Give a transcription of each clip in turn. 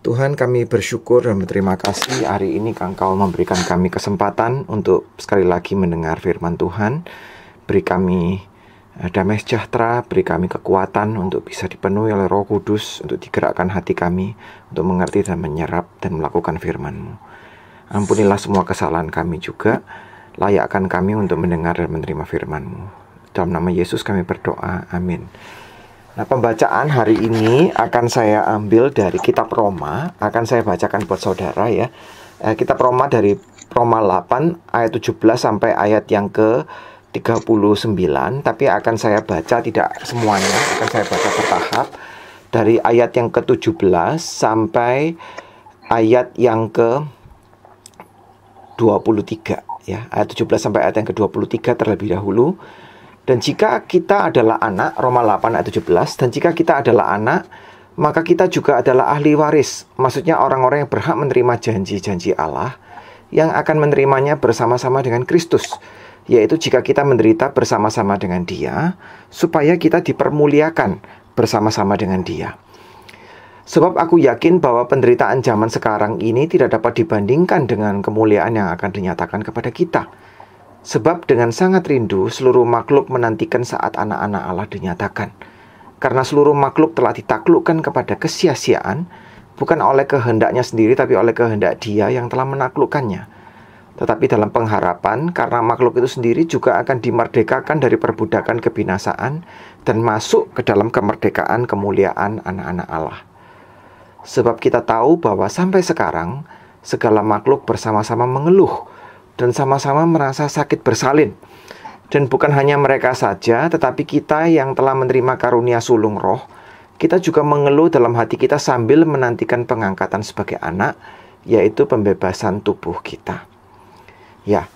Tuhan, kami bersyukur dan berterima kasih hari ini Engkau memberikan kami kesempatan untuk sekali lagi mendengar firman Tuhan. Beri kami damai sejahtera, beri kami kekuatan untuk bisa dipenuhi oleh Roh Kudus, untuk digerakkan hati kami, untuk mengerti dan menyerap dan melakukan firman-Mu. Ampunilah semua kesalahan kami juga, layakkan kami untuk mendengar dan menerima firman-Mu. Dalam nama Yesus kami berdoa, amin. Nah, pembacaan hari ini akan saya ambil dari kitab Roma, akan saya bacakan buat saudara ya. Kitab Roma dari Roma 8 ayat 17 sampai ayat yang ke-39, tapi akan saya baca tidak semuanya, akan saya baca bertahap dari ayat yang ke-17 sampai ayat yang ke-23 ya. Ayat 17 sampai ayat yang ke-23 terlebih dahulu. Dan jika kita adalah anak, Roma 8 ayat 17, dan jika kita adalah anak, maka kita juga adalah ahli waris. Maksudnya orang-orang yang berhak menerima janji-janji Allah, yang akan menerimanya bersama-sama dengan Kristus. Yaitu jika kita menderita bersama-sama dengan Dia, supaya kita dipermuliakan bersama-sama dengan Dia. Sebab aku yakin bahwa penderitaan zaman sekarang ini tidak dapat dibandingkan dengan kemuliaan yang akan dinyatakan kepada kita. Sebab dengan sangat rindu seluruh makhluk menantikan saat anak-anak Allah dinyatakan. Karena seluruh makhluk telah ditaklukkan kepada kesia-siaan, bukan oleh kehendaknya sendiri, tapi oleh kehendak Dia yang telah menaklukkannya. Tetapi dalam pengharapan, karena makhluk itu sendiri juga akan dimerdekakan dari perbudakan kebinasaan dan masuk ke dalam kemerdekaan kemuliaan anak-anak Allah. Sebab kita tahu bahwa sampai sekarang segala makhluk bersama-sama mengeluh dan sama-sama merasa sakit bersalin. Dan bukan hanya mereka saja, tetapi kita yang telah menerima karunia sulung roh, kita juga mengeluh dalam hati kita sambil menantikan pengangkatan sebagai anak, yaitu pembebasan tubuh kita. Ya,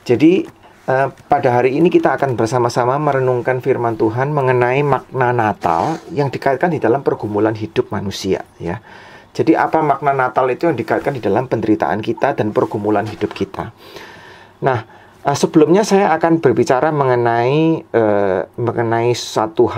jadi pada hari ini kita akan bersama-sama merenungkan firman Tuhan mengenai makna Natal yang dikaitkan di dalam pergumulan hidup manusia, ya. Jadi apa makna Natal itu yang dikaitkan di dalam penderitaan kita dan pergumulan hidup kita. Nah, sebelumnya saya akan berbicara mengenai satu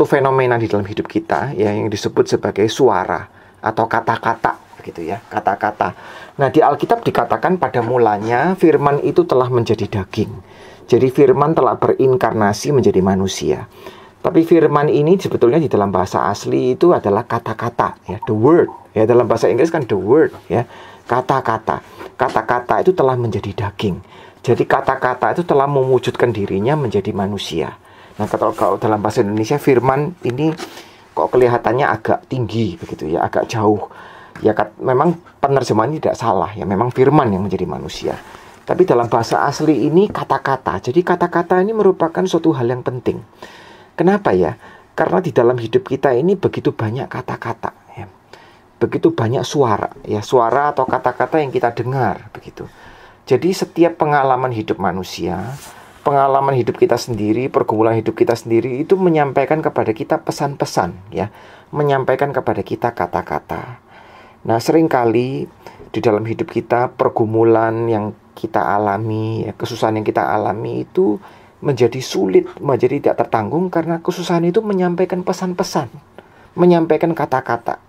fenomena di dalam hidup kita ya, yang disebut sebagai suara atau kata-kata gitu ya, kata-kata. Nah, di Alkitab dikatakan pada mulanya firman itu telah menjadi daging. Jadi firman telah berinkarnasi menjadi manusia. Tapi firman ini sebetulnya di dalam bahasa asli itu adalah kata-kata ya, the word ya, dalam bahasa Inggris kan the word ya, kata-kata. Kata-kata itu telah menjadi daging. Jadi kata-kata itu telah mewujudkan dirinya menjadi manusia. Nah, kalau dalam bahasa Indonesia firman ini kok kelihatannya agak tinggi begitu ya, agak jauh. Ya memang penerjemahannya tidak salah ya, memang firman yang menjadi manusia. Tapi dalam bahasa asli ini kata-kata. Jadi kata-kata ini merupakan suatu hal yang penting. Kenapa ya? Karena di dalam hidup kita ini begitu banyak kata-kata ya. Begitu banyak suara ya, suara atau kata-kata yang kita dengar begitu. Jadi setiap pengalaman hidup manusia, pengalaman hidup kita sendiri, pergumulan hidup kita sendiri itu menyampaikan kepada kita pesan-pesan ya, menyampaikan kepada kita kata-kata. Nah, seringkali di dalam hidup kita pergumulan yang kita alami ya, kesusahan yang kita alami itu menjadi sulit, menjadi tidak tertanggung karena kesusahan itu menyampaikan pesan-pesan, menyampaikan kata-kata.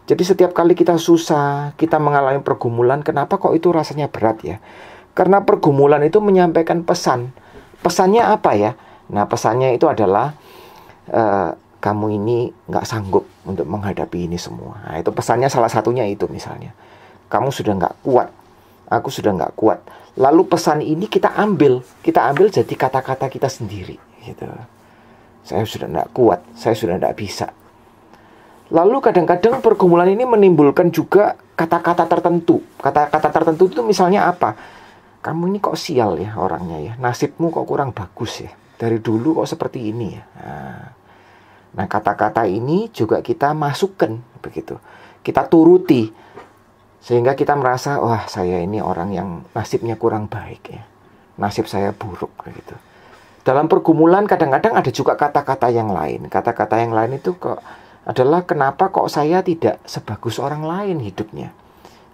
Jadi setiap kali kita susah, kita mengalami pergumulan, kenapa kok itu rasanya berat ya? Karena pergumulan itu menyampaikan pesan. Pesannya apa ya? Nah, pesannya itu adalah kamu ini gak sanggup untuk menghadapi ini semua. Nah, itu pesannya, salah satunya itu misalnya. Kamu sudah gak kuat, aku sudah gak kuat. Lalu pesan ini kita ambil jadi kata-kata kita sendiri gitu. Saya sudah tidak kuat, saya sudah tidak bisa. Lalu kadang-kadang pergumulan ini menimbulkan juga kata-kata tertentu. Kata-kata tertentu itu misalnya apa? Kamu ini kok sial ya orangnya ya, nasibmu kok kurang bagus ya, dari dulu kok seperti ini ya. Nah, kata-kata ini juga kita masukkan begitu, kita turuti. Sehingga kita merasa, wah saya ini orang yang nasibnya kurang baik ya, nasib saya buruk gitu. Dalam pergumulan kadang-kadang ada juga kata-kata yang lain. Kata-kata yang lain itu adalah kenapa kok saya tidak sebagus orang lain hidupnya,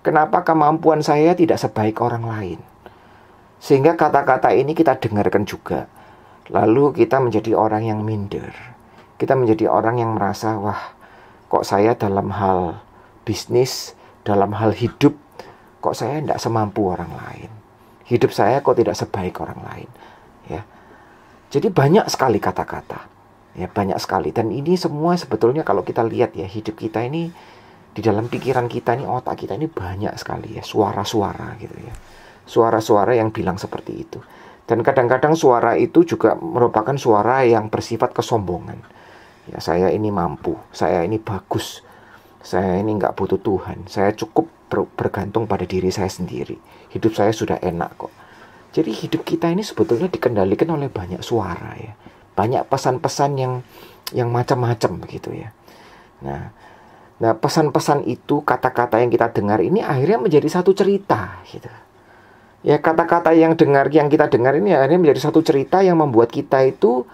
kenapa kemampuan saya tidak sebaik orang lain. Sehingga kata-kata ini kita dengarkan juga. Lalu kita menjadi orang yang minder. Kita menjadi orang yang merasa, wah kok saya dalam hal bisnis, dalam hal hidup, kok saya tidak semampu orang lain. Hidup saya kok tidak sebaik orang lain. Ya. Jadi banyak sekali kata-kata. Ya, banyak sekali. Dan ini semua sebetulnya kalau kita lihat ya, hidup kita ini, di dalam pikiran kita ini, otak kita ini banyak sekali ya, suara-suara gitu ya. Suara-suara yang bilang seperti itu. Dan kadang-kadang suara itu juga merupakan suara yang bersifat kesombongan. Ya, saya ini mampu, saya ini bagus, saya ini nggak butuh Tuhan, saya cukup bergantung pada diri saya sendiri. Hidup saya sudah enak kok. Jadi hidup kita ini sebetulnya dikendalikan oleh banyak suara ya. Banyak pesan-pesan yang macam-macam begitu ya. Nah, pesan-pesan itu, kata-kata yang kita dengar ini akhirnya menjadi satu cerita gitu. Ya, kata-kata yang kita dengar ini akhirnya menjadi satu cerita yang membuat kita itu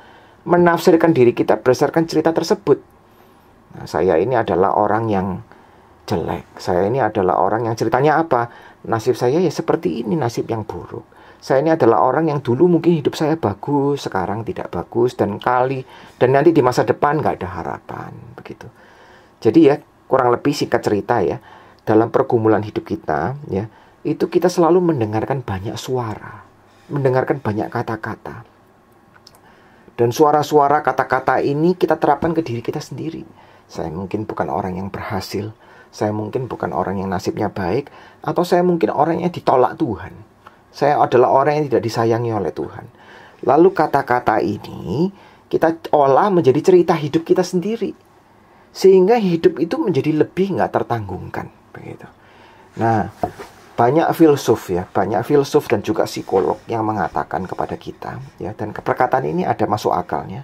menafsirkan diri kita berdasarkan cerita tersebut. Nah, saya ini adalah orang yang jelek. Saya ini adalah orang yang ceritanya apa? Nasib saya ya seperti ini, nasib yang buruk. Saya ini adalah orang yang dulu mungkin hidup saya bagus, sekarang tidak bagus, dan nanti di masa depan nggak ada harapan begitu. Jadi ya, kurang lebih singkat cerita ya, dalam pergumulan hidup kita ya, itu kita selalu mendengarkan banyak suara, mendengarkan banyak kata-kata. Dan suara-suara kata-kata ini kita terapkan ke diri kita sendiri. Saya mungkin bukan orang yang berhasil, saya mungkin bukan orang yang nasibnya baik, atau saya mungkin orang yang ditolak Tuhan. Saya adalah orang yang tidak disayangi oleh Tuhan. Lalu kata-kata ini kita olah menjadi cerita hidup kita sendiri, sehingga hidup itu menjadi lebih nggak tertanggungkan begitu. Nah, banyak filsuf dan juga psikolog yang mengatakan kepada kita ya, dan perkataan ini ada masuk akalnya,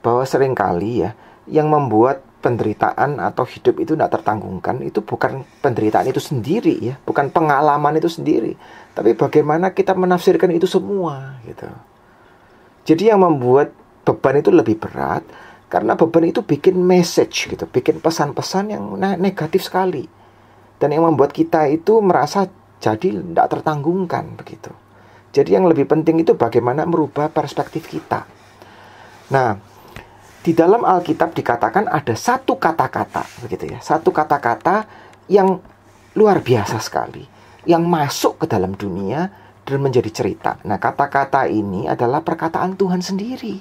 bahwa seringkali ya yang membuat penderitaan atau hidup itu tidak tertanggungkan itu bukan penderitaan itu sendiri ya, bukan pengalaman itu sendiri, tapi bagaimana kita menafsirkan itu semua gitu. Jadi yang membuat beban itu lebih berat karena beban itu bikin message gitu, bikin pesan-pesan yang negatif sekali. Dan yang membuat kita itu merasa jadi tidak tertanggungkan begitu. Jadi yang lebih penting itu bagaimana merubah perspektif kita. Nah, di dalam Alkitab dikatakan ada satu kata-kata begitu ya, satu kata-kata yang luar biasa sekali, yang masuk ke dalam dunia dan menjadi cerita. Nah, kata-kata ini adalah perkataan Tuhan sendiri,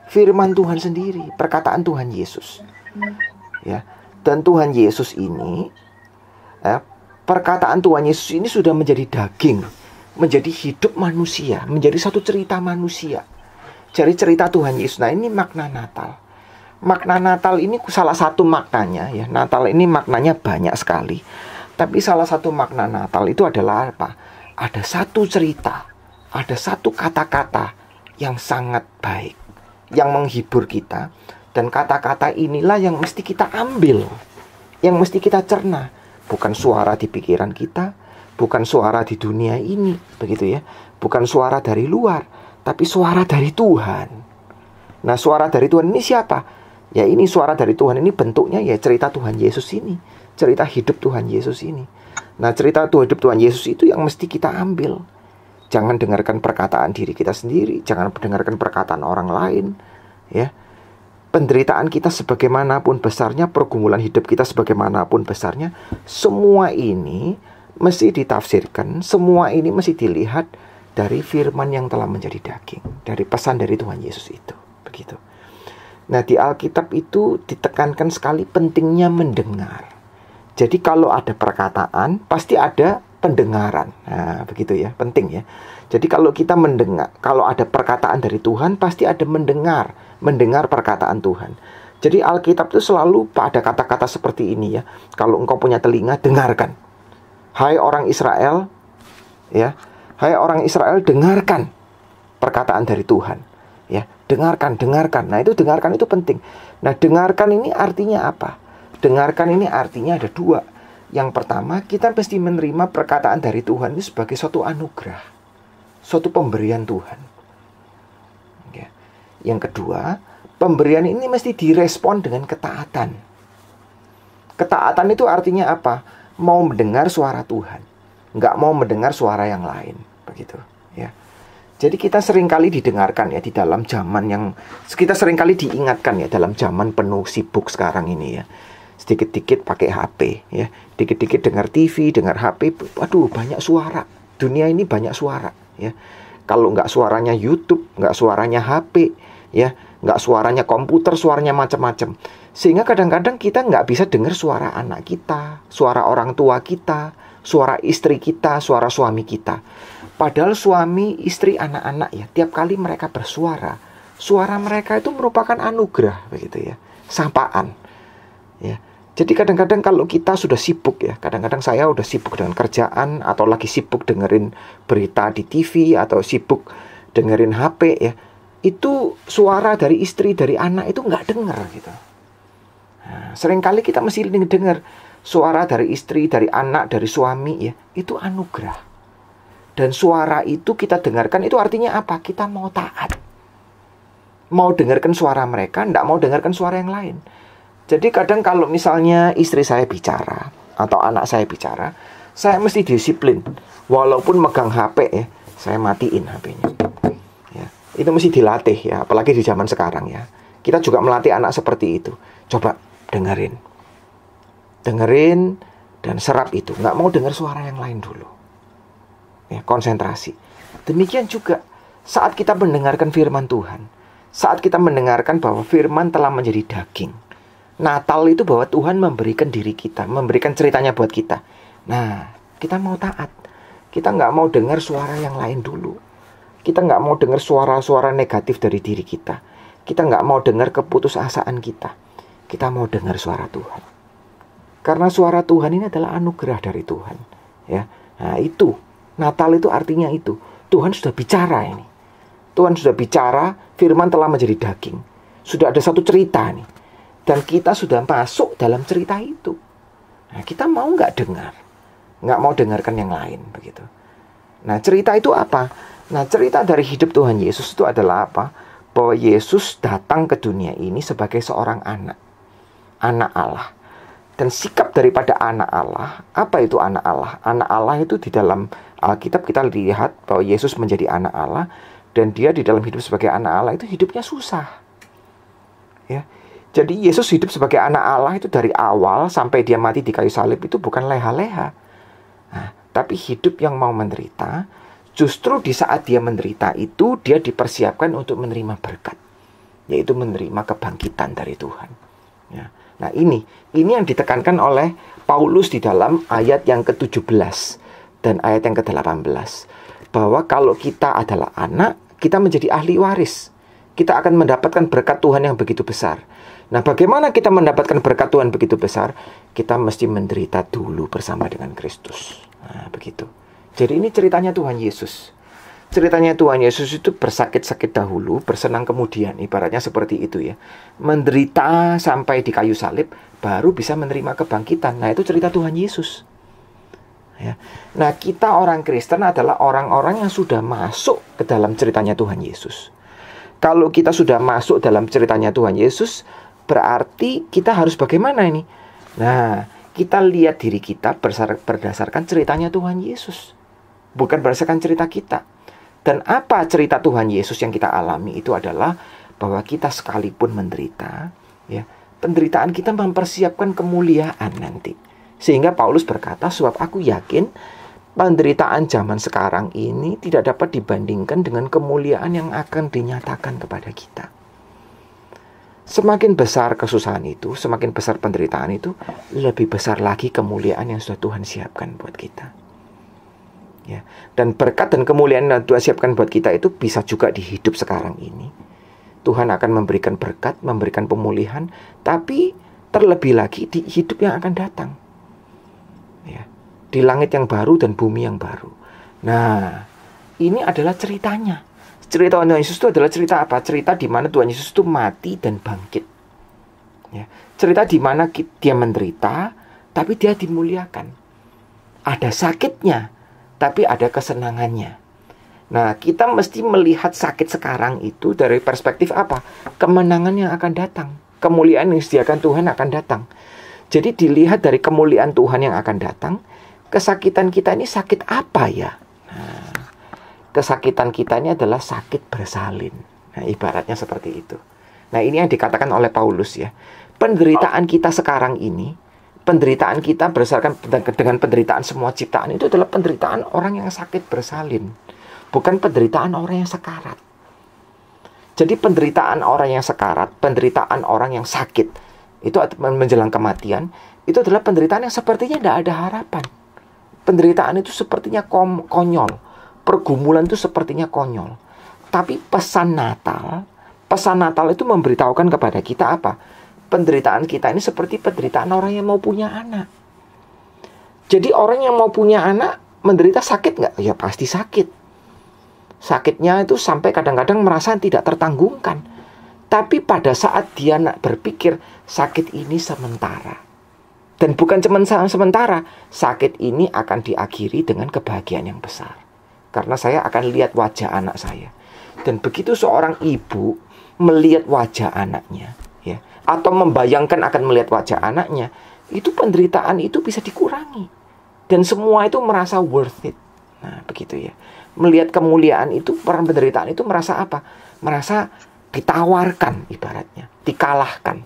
firman Tuhan sendiri, perkataan Tuhan Yesus. Ya, dan Tuhan Yesus ini, perkataan Tuhan Yesus ini sudah menjadi daging, menjadi hidup manusia, menjadi satu cerita manusia. Jadi cerita Tuhan Yesus. Nah, ini makna Natal. Makna Natal ini salah satu maknanya ya. Natal ini maknanya banyak sekali. Tapi salah satu makna Natal itu adalah apa? Ada satu cerita, ada satu kata-kata yang sangat baik, yang menghibur kita. Dan kata-kata inilah yang mesti kita ambil, yang mesti kita cerna. Bukan suara di pikiran kita, bukan suara di dunia ini, begitu ya. Bukan suara dari luar, tapi suara dari Tuhan. Nah, suara dari Tuhan ini siapa? Ya, ini suara dari Tuhan ini bentuknya ya cerita Tuhan Yesus ini, cerita hidup Tuhan Yesus ini. Nah, cerita hidup Tuhan Yesus itu yang mesti kita ambil. Jangan dengarkan perkataan diri kita sendiri, jangan dengarkan perkataan orang lain, ya. Penderitaan kita sebagaimanapun besarnya, pergumulan hidup kita sebagaimanapun besarnya, semua ini mesti ditafsirkan, semua ini mesti dilihat dari firman yang telah menjadi daging, dari pesan dari Tuhan Yesus itu, begitu. Nah, di Alkitab itu ditekankan sekali pentingnya mendengar. Jadi kalau ada perkataan, pasti ada pendengaran. Nah, begitu ya, penting ya. Jadi kalau kita mendengar, kalau ada perkataan dari Tuhan, pasti ada mendengar perkataan Tuhan. Jadi Alkitab itu selalu ada kata-kata seperti ini ya. Kalau engkau punya telinga, dengarkan. Hai orang Israel, ya. Hai orang Israel, dengarkan perkataan dari Tuhan. Ya, dengarkan. Nah, itu dengarkan itu penting. Nah, dengarkan ini artinya apa? Dengarkan ini artinya ada dua. Yang pertama, kita mesti menerima perkataan dari Tuhan ini sebagai suatu anugerah, suatu pemberian Tuhan. Ya. Yang kedua, pemberian ini mesti direspon dengan ketaatan. Ketaatan itu artinya apa? Mau mendengar suara Tuhan, nggak mau mendengar suara yang lain, begitu ya. Jadi kita seringkali didengarkan ya di dalam zaman yang kita seringkali diingatkan ya dalam zaman penuh sibuk sekarang ini ya. sedikit-dikit pakai HP, ya, dikit-dikit dengar TV, dengar HP. Waduh, banyak suara. Dunia ini banyak suara, ya. Kalau nggak suaranya YouTube, nggak suaranya HP, ya, nggak suaranya komputer, suaranya macam-macam. Sehingga kadang-kadang kita nggak bisa dengar suara anak kita, suara orang tua kita, suara istri kita, suara suami kita. Padahal suami, istri, anak-anak, ya, tiap kali mereka bersuara, suara mereka itu merupakan anugerah, begitu ya, sapaan, ya. Jadi kadang-kadang kalau kita sudah sibuk, ya, kadang-kadang saya udah sibuk dengan kerjaan, atau lagi sibuk dengerin berita di TV, atau sibuk dengerin HP, ya, itu suara dari istri, dari anak itu nggak dengar gitu. Nah, seringkali kita mesti dengar suara dari istri, dari anak, dari suami, ya, itu anugerah. Dan suara itu kita dengarkan, itu artinya apa? Kita mau taat, mau dengarkan suara mereka, nggak mau dengarkan suara yang lain. Jadi kadang kalau misalnya istri saya bicara atau anak saya bicara, saya mesti disiplin. Walaupun megang HP, ya, saya matiin HP-nya. Ya, itu mesti dilatih, ya, apalagi di zaman sekarang, ya. Kita juga melatih anak seperti itu. Coba dengerin dan serap itu. Nggak mau dengar suara yang lain dulu. Ya, konsentrasi. Demikian juga saat kita mendengarkan firman Tuhan, saat kita mendengarkan bahwa firman telah menjadi daging. Natal itu bahwa Tuhan memberikan diri kita, memberikan ceritanya buat kita. Nah, kita mau taat. Kita nggak mau dengar suara yang lain dulu. Kita nggak mau dengar suara-suara negatif dari diri kita. Kita nggak mau dengar keputusasaan kita. Kita mau dengar suara Tuhan. Karena suara Tuhan ini adalah anugerah dari Tuhan. Ya, nah itu. Natal itu artinya itu. Tuhan sudah bicara ini. Tuhan sudah bicara, firman telah menjadi daging. Sudah ada satu cerita nih. Dan kita sudah masuk dalam cerita itu. Nah, kita mau nggak dengar? Nggak mau dengarkan yang lain, begitu. Nah, cerita itu apa? Nah, cerita dari hidup Tuhan Yesus itu adalah apa? Bahwa Yesus datang ke dunia ini sebagai seorang anak. Anak Allah. Dan sikap daripada anak Allah, apa itu anak Allah? Anak Allah itu di dalam Alkitab kita lihat bahwa Yesus menjadi anak Allah. Dan dia di dalam hidup sebagai anak Allah itu hidupnya susah. Ya. Jadi Yesus hidup sebagai anak Allah itu dari awal sampai dia mati di kayu salib itu bukan leha-leha. Nah, tapi hidup yang mau menderita. Justru di saat dia menderita itu dia dipersiapkan untuk menerima berkat, yaitu menerima kebangkitan dari Tuhan. Ya. Nah ini yang ditekankan oleh Paulus di dalam ayat yang ke-17 dan ayat yang ke-18. Bahwa kalau kita adalah anak, kita menjadi ahli waris. Kita akan mendapatkan berkat Tuhan yang begitu besar. Nah, bagaimana kita mendapatkan berkat Tuhan begitu besar? Kita mesti menderita dulu bersama dengan Kristus. Nah, begitu. Jadi ini ceritanya Tuhan Yesus. Ceritanya Tuhan Yesus itu bersakit-sakit dahulu, bersenang kemudian. Ibaratnya seperti itu, ya. Menderita sampai di kayu salib, baru bisa menerima kebangkitan. Nah, itu cerita Tuhan Yesus. Ya. Nah, kita orang Kristen adalah orang-orang yang sudah masuk ke dalam ceritanya Tuhan Yesus. Kalau kita sudah masuk dalam ceritanya Tuhan Yesus, berarti kita harus bagaimana ini? Nah, kita lihat diri kita berdasarkan ceritanya Tuhan Yesus, bukan berdasarkan cerita kita. Dan apa cerita Tuhan Yesus yang kita alami itu adalah bahwa kita sekalipun menderita, ya, penderitaan kita mempersiapkan kemuliaan nanti. Sehingga Paulus berkata, sebab aku yakin penderitaan zaman sekarang ini tidak dapat dibandingkan dengan kemuliaan yang akan dinyatakan kepada kita. Semakin besar kesusahan itu, semakin besar penderitaan itu, lebih besar lagi kemuliaan yang sudah Tuhan siapkan buat kita. Ya. Dan berkat dan kemuliaan yang Tuhan siapkan buat kita itu bisa juga di hidup sekarang ini. Tuhan akan memberikan berkat, memberikan pemulihan, tapi terlebih lagi di hidup yang akan datang. Ya. Di langit yang baru dan bumi yang baru. Nah, ini adalah ceritanya. Cerita Tuhan Yesus itu adalah cerita apa? Cerita di mana Tuhan Yesus itu mati dan bangkit. Ya. Cerita di mana dia menderita, tapi dia dimuliakan. Ada sakitnya, tapi ada kesenangannya. Nah, kita mesti melihat sakit sekarang itu dari perspektif apa? Kemenangan yang akan datang. Kemuliaan yang disediakan Tuhan akan datang. Jadi dilihat dari kemuliaan Tuhan yang akan datang, kesakitan kita ini sakit apa ya? Nah, kesakitan kita ini adalah sakit bersalin. Nah, ibaratnya seperti itu. Nah, ini yang dikatakan oleh Paulus, ya. penderitaan kita sekarang ini, penderitaan kita berdasarkan dengan penderitaan semua ciptaan itu adalah penderitaan orang yang sakit bersalin, bukan penderitaan orang yang sekarat. Jadi penderitaan orang yang sekarat, penderitaan orang yang sakit, itu menjelang kematian, itu adalah penderitaan yang sepertinya tidak ada harapan. Penderitaan itu sepertinya konyol, pergumulan itu sepertinya konyol. Tapi pesan Natal itu memberitahukan kepada kita apa? Penderitaan kita ini seperti penderitaan orang yang mau punya anak. Jadi orang yang mau punya anak menderita sakit nggak? Ya pasti sakit. Sakitnya itu sampai kadang-kadang merasa tidak tertanggungkan. Tapi pada saat dia berpikir sakit ini sementara. Dan bukan cuma sementara, sakit ini akan diakhiri dengan kebahagiaan yang besar. Karena saya akan lihat wajah anak saya. Dan begitu seorang ibu melihat wajah anaknya, ya, atau membayangkan akan melihat wajah anaknya, itu penderitaan itu bisa dikurangi. Dan semua itu merasa worth it. Nah, begitu ya. Melihat kemuliaan itu, penderitaan itu merasa apa? Merasa ditawarkan ibaratnya, dikalahkan.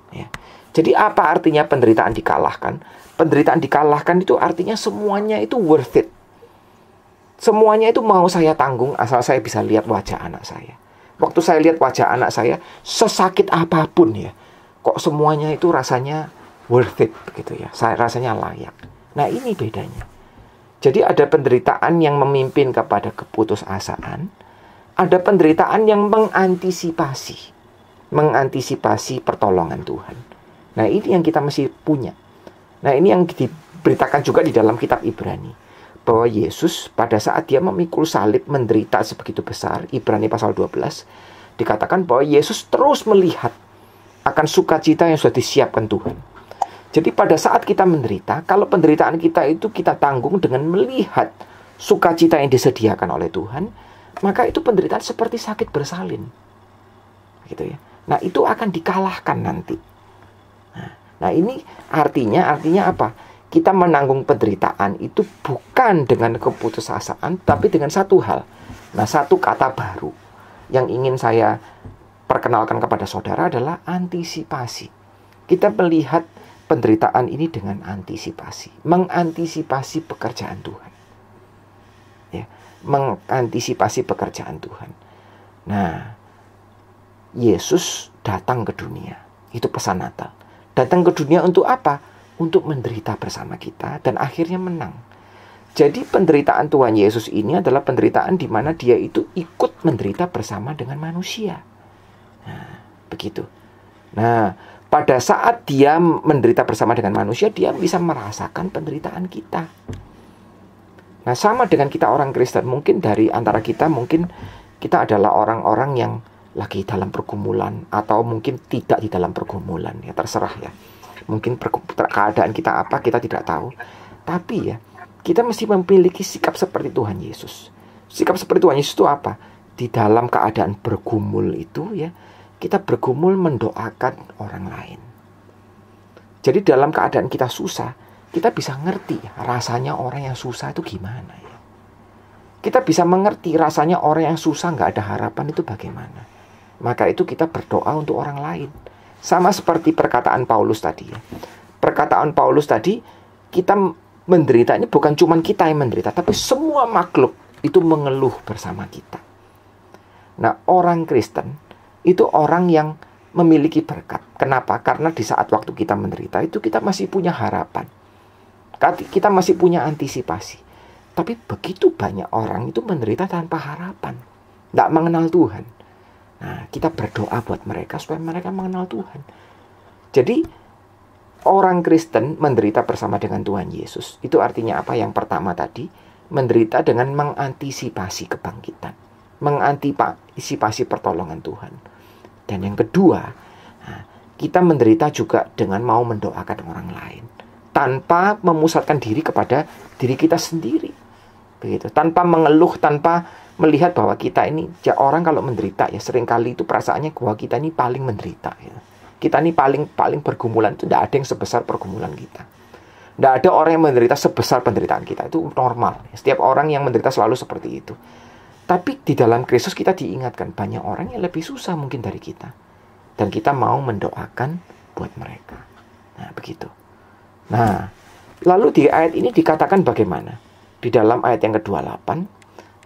Ya. Jadi apa artinya penderitaan dikalahkan? Penderitaan dikalahkan itu artinya semuanya itu worth it. Semuanya itu mau saya tanggung asal saya bisa lihat wajah anak saya. Waktu saya lihat wajah anak saya, sesakit apapun ya, kok semuanya itu rasanya worth it gitu ya. Saya rasanya layak. Nah, ini bedanya. Jadi ada penderitaan yang memimpin kepada keputusasaan, ada penderitaan yang mengantisipasi pertolongan Tuhan. Nah, ini yang kita mesti punya. Nah, ini yang diberitakan juga di dalam kitab Ibrani, bahwa Yesus pada saat dia memikul salib menderita sebegitu besar. Ibrani pasal 12 dikatakan bahwa Yesus terus melihat akan sukacita yang sudah disiapkan Tuhan. Jadi pada saat kita menderita, kalau penderitaan kita itu kita tanggung dengan melihat sukacita yang disediakan oleh Tuhan, maka itu penderitaan seperti sakit bersalin. Gitu ya. Nah, itu akan dikalahkan nanti. Nah, ini artinya apa? Kita menanggung penderitaan itu bukan dengan keputusasaan, tapi dengan satu hal. Nah, satu kata baru yang ingin saya perkenalkan kepada saudara adalah antisipasi. Kita melihat penderitaan ini dengan mengantisipasi pekerjaan Tuhan. Ya, mengantisipasi pekerjaan Tuhan. Nah, Yesus datang ke dunia. Itu pesan Natal. Datang ke dunia untuk apa? Untuk menderita bersama kita dan akhirnya menang. Jadi penderitaan Tuhan Yesus ini adalah penderitaan di mana dia itu ikut menderita bersama dengan manusia. Nah, begitu. Nah, pada saat dia menderita bersama dengan manusia, dia bisa merasakan penderitaan kita. Nah, sama dengan kita orang Kristen, mungkin dari antara kita, mungkin kita adalah orang-orang yang lagi dalam pergumulan, atau mungkin tidak di dalam pergumulan, ya terserah ya. Mungkin keadaan kita apa, kita tidak tahu. Tapi ya, kita mesti memiliki sikap seperti Tuhan Yesus. Sikap seperti Tuhan Yesus itu apa? Di dalam keadaan bergumul itu ya, kita bergumul mendoakan orang lain. Jadi dalam keadaan kita susah, kita bisa ngerti rasanya orang yang susah itu gimana ya. Kita bisa mengerti rasanya orang yang susah gak ada harapan itu bagaimana. Maka itu kita berdoa untuk orang lain. Sama seperti perkataan Paulus tadi ya. Perkataan Paulus tadi, kita menderita ini bukan cuma kita yang menderita, tapi semua makhluk itu mengeluh bersama kita. Nah, orang Kristen itu orang yang memiliki berkat. Kenapa? Karena di saat waktu kita menderita itu kita masih punya harapan. Kita masih punya antisipasi. Tapi begitu banyak orang itu menderita tanpa harapan. Tidak mengenal Tuhan. Nah, kita berdoa buat mereka supaya mereka mengenal Tuhan. Jadi, orang Kristen menderita bersama dengan Tuhan Yesus. Itu artinya apa? Yang pertama tadi, menderita dengan mengantisipasi kebangkitan. Mengantisipasi pertolongan Tuhan. Dan yang kedua, kita menderita juga dengan mau mendoakan orang lain. Tanpa memusatkan diri kepada diri kita sendiri. Begitu. Tanpa mengeluh, tanpa melihat bahwa kita ini, ya orang kalau menderita ya seringkali itu perasaannya bahwa kita ini paling menderita. Ya. Kita ini paling bergumulan, itu tidak ada yang sebesar pergumulan kita. Tidak ada orang yang menderita sebesar penderitaan kita. Itu normal. Setiap orang yang menderita selalu seperti itu. Tapi di dalam Kristus kita diingatkan banyak orang yang lebih susah mungkin dari kita. Dan kita mau mendoakan buat mereka. Nah, begitu. Nah, lalu di ayat ini dikatakan bagaimana? Di dalam ayat yang ke-28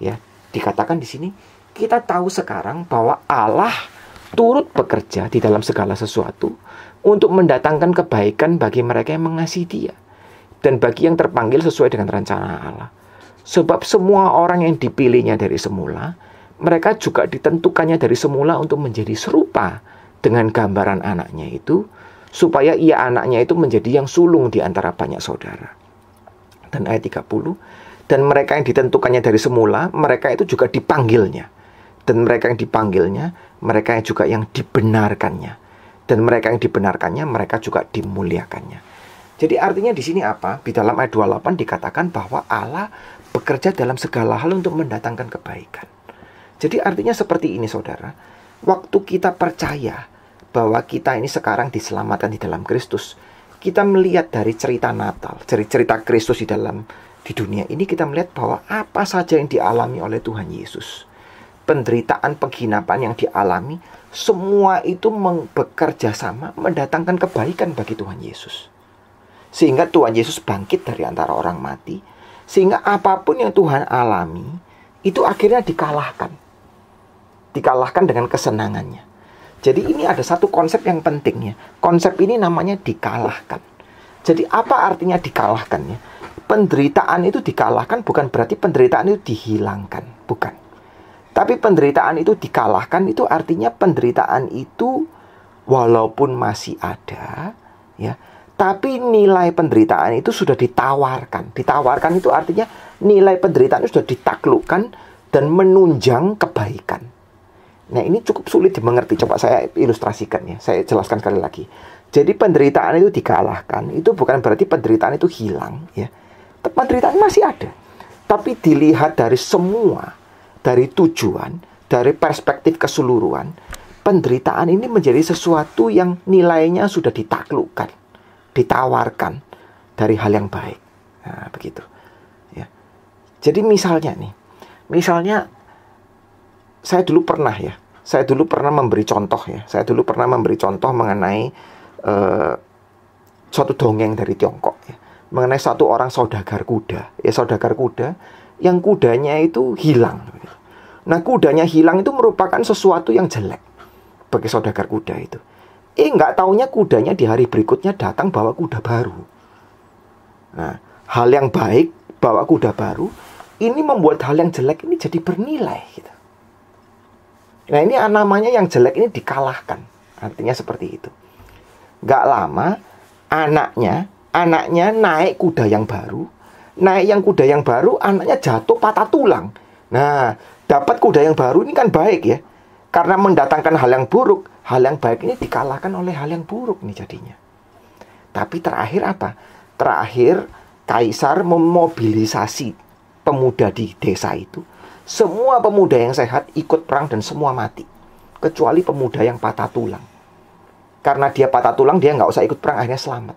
ya, dikatakan di sini kita tahu sekarang bahwa Allah turut bekerja di dalam segala sesuatu untuk mendatangkan kebaikan bagi mereka yang mengasihi Dia dan bagi yang terpanggil sesuai dengan rencana Allah. Sebab semua orang yang dipilihnya dari semula, mereka juga ditentukannya dari semula untuk menjadi serupa dengan gambaran anaknya itu, supaya ia anaknya itu menjadi yang sulung di antara banyak saudara. Dan ayat 30, dan mereka yang ditentukannya dari semula, mereka itu juga dipanggilnya. Dan mereka yang dipanggilnya, mereka yang juga yang dibenarkannya. Dan mereka yang dibenarkannya, mereka juga dimuliakannya. Jadi artinya di sini apa? Di dalam ayat 28 dikatakan bahwa Allah bekerja dalam segala hal untuk mendatangkan kebaikan. Jadi artinya seperti ini, saudara. Waktu kita percaya bahwa kita ini sekarang diselamatkan di dalam Kristus, kita melihat dari cerita Natal, dari cerita Kristus di dunia ini, kita melihat bahwa apa saja yang dialami oleh Tuhan Yesus, penderitaan, penghinapan yang dialami, semua itu bekerja sama mendatangkan kebaikan bagi Tuhan Yesus. Sehingga Tuhan Yesus bangkit dari antara orang mati, sehingga apapun yang Tuhan alami itu akhirnya dikalahkan dengan kesenangannya. Jadi ini ada satu konsep yang pentingnya. Konsep ini namanya dikalahkan. Jadi apa artinya dikalahkannya? Penderitaan itu dikalahkan bukan berarti penderitaan itu dihilangkan, bukan. Tapi penderitaan itu dikalahkan itu artinya penderitaan itu walaupun masih ada, ya, tapi nilai penderitaan itu sudah ditawarkan. Ditawarkan itu artinya nilai penderitaan itu sudah ditaklukkan dan menunjang kebaikan. Nah, ini cukup sulit dimengerti. Coba saya ilustrasikan ya. Saya jelaskan sekali lagi. Jadi penderitaan itu dikalahkan, itu bukan berarti penderitaan itu hilang ya. Penderitaan masih ada. Tapi dilihat dari semua, dari tujuan, dari perspektif keseluruhan, penderitaan ini menjadi sesuatu yang nilainya sudah ditaklukkan, ditawarkan dari hal yang baik. Nah, begitu. Ya. Jadi misalnya saya dulu pernah memberi contoh mengenai suatu dongeng dari Tiongkok ya, mengenai satu orang saudagar kuda yang kudanya itu hilang. Nah, kudanya hilang itu merupakan sesuatu yang jelek bagi saudagar kuda itu. Nggak taunya kudanya di hari berikutnya datang bawa kuda baru. Nah, hal yang baik bawa kuda baru ini membuat hal yang jelek ini jadi bernilai gitu. Nah, ini namanya yang jelek ini dikalahkan. Artinya seperti itu. Gak lama anaknya naik kuda yang baru. Anaknya jatuh patah tulang. Nah, dapat kuda yang baru ini kan baik ya. Karena mendatangkan hal yang buruk, hal yang baik ini dikalahkan oleh hal yang buruk nih jadinya. Tapi terakhir apa? Terakhir kaisar memobilisasi pemuda di desa itu. Semua pemuda yang sehat ikut perang dan semua mati. Kecuali pemuda yang patah tulang. Karena dia patah tulang, dia nggak usah ikut perang, akhirnya selamat.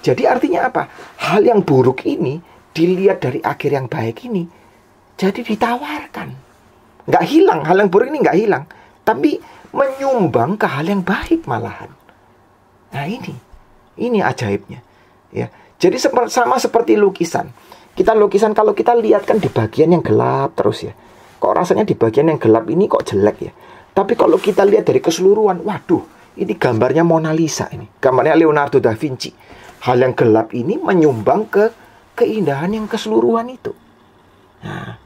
Jadi artinya apa? Hal yang buruk ini dilihat dari akhir yang baik ini, jadi ditawarkan. Nggak hilang, hal yang buruk ini nggak hilang. Tapi menyumbang ke hal yang baik malahan. Nah, ini ajaibnya. Ya. Jadi sama seperti lukisan. Lukisan kalau kita lihat kan di bagian yang gelap terus ya. Kok rasanya di bagian yang gelap ini kok jelek ya. Tapi kalau kita lihat dari keseluruhan, waduh, ini gambarnya Mona Lisa ini. Gambarnya Leonardo da Vinci. Hal yang gelap ini menyumbang ke keindahan yang keseluruhan itu. Nah,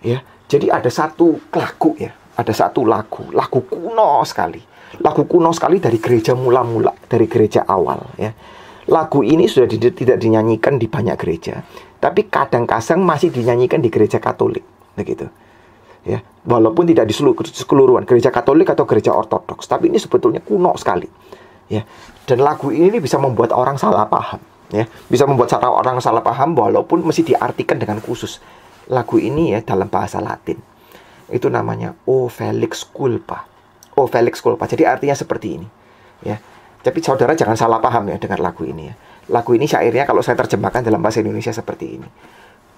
ya. Jadi ada satu lagu ya. Ada satu lagu kuno sekali. Lagu kuno sekali dari gereja mula-mula, dari gereja awal ya. Lagu ini sudah tidak dinyanyikan di banyak gereja, tapi kadang-kadang masih dinyanyikan di gereja Katolik, begitu. Ya, walaupun tidak di keseluruhan gereja Katolik atau gereja Ortodoks, tapi ini sebetulnya kuno sekali. Ya, dan lagu ini bisa membuat orang salah paham. Ya, bisa membuat orang salah paham walaupun mesti diartikan dengan khusus. Lagu ini ya dalam bahasa Latin itu namanya O Felix Culpa. O Felix Culpa. Jadi artinya seperti ini. Ya. Tapi saudara jangan salah paham ya dengan lagu ini ya. Lagu ini syairnya kalau saya terjemahkan dalam bahasa Indonesia seperti ini.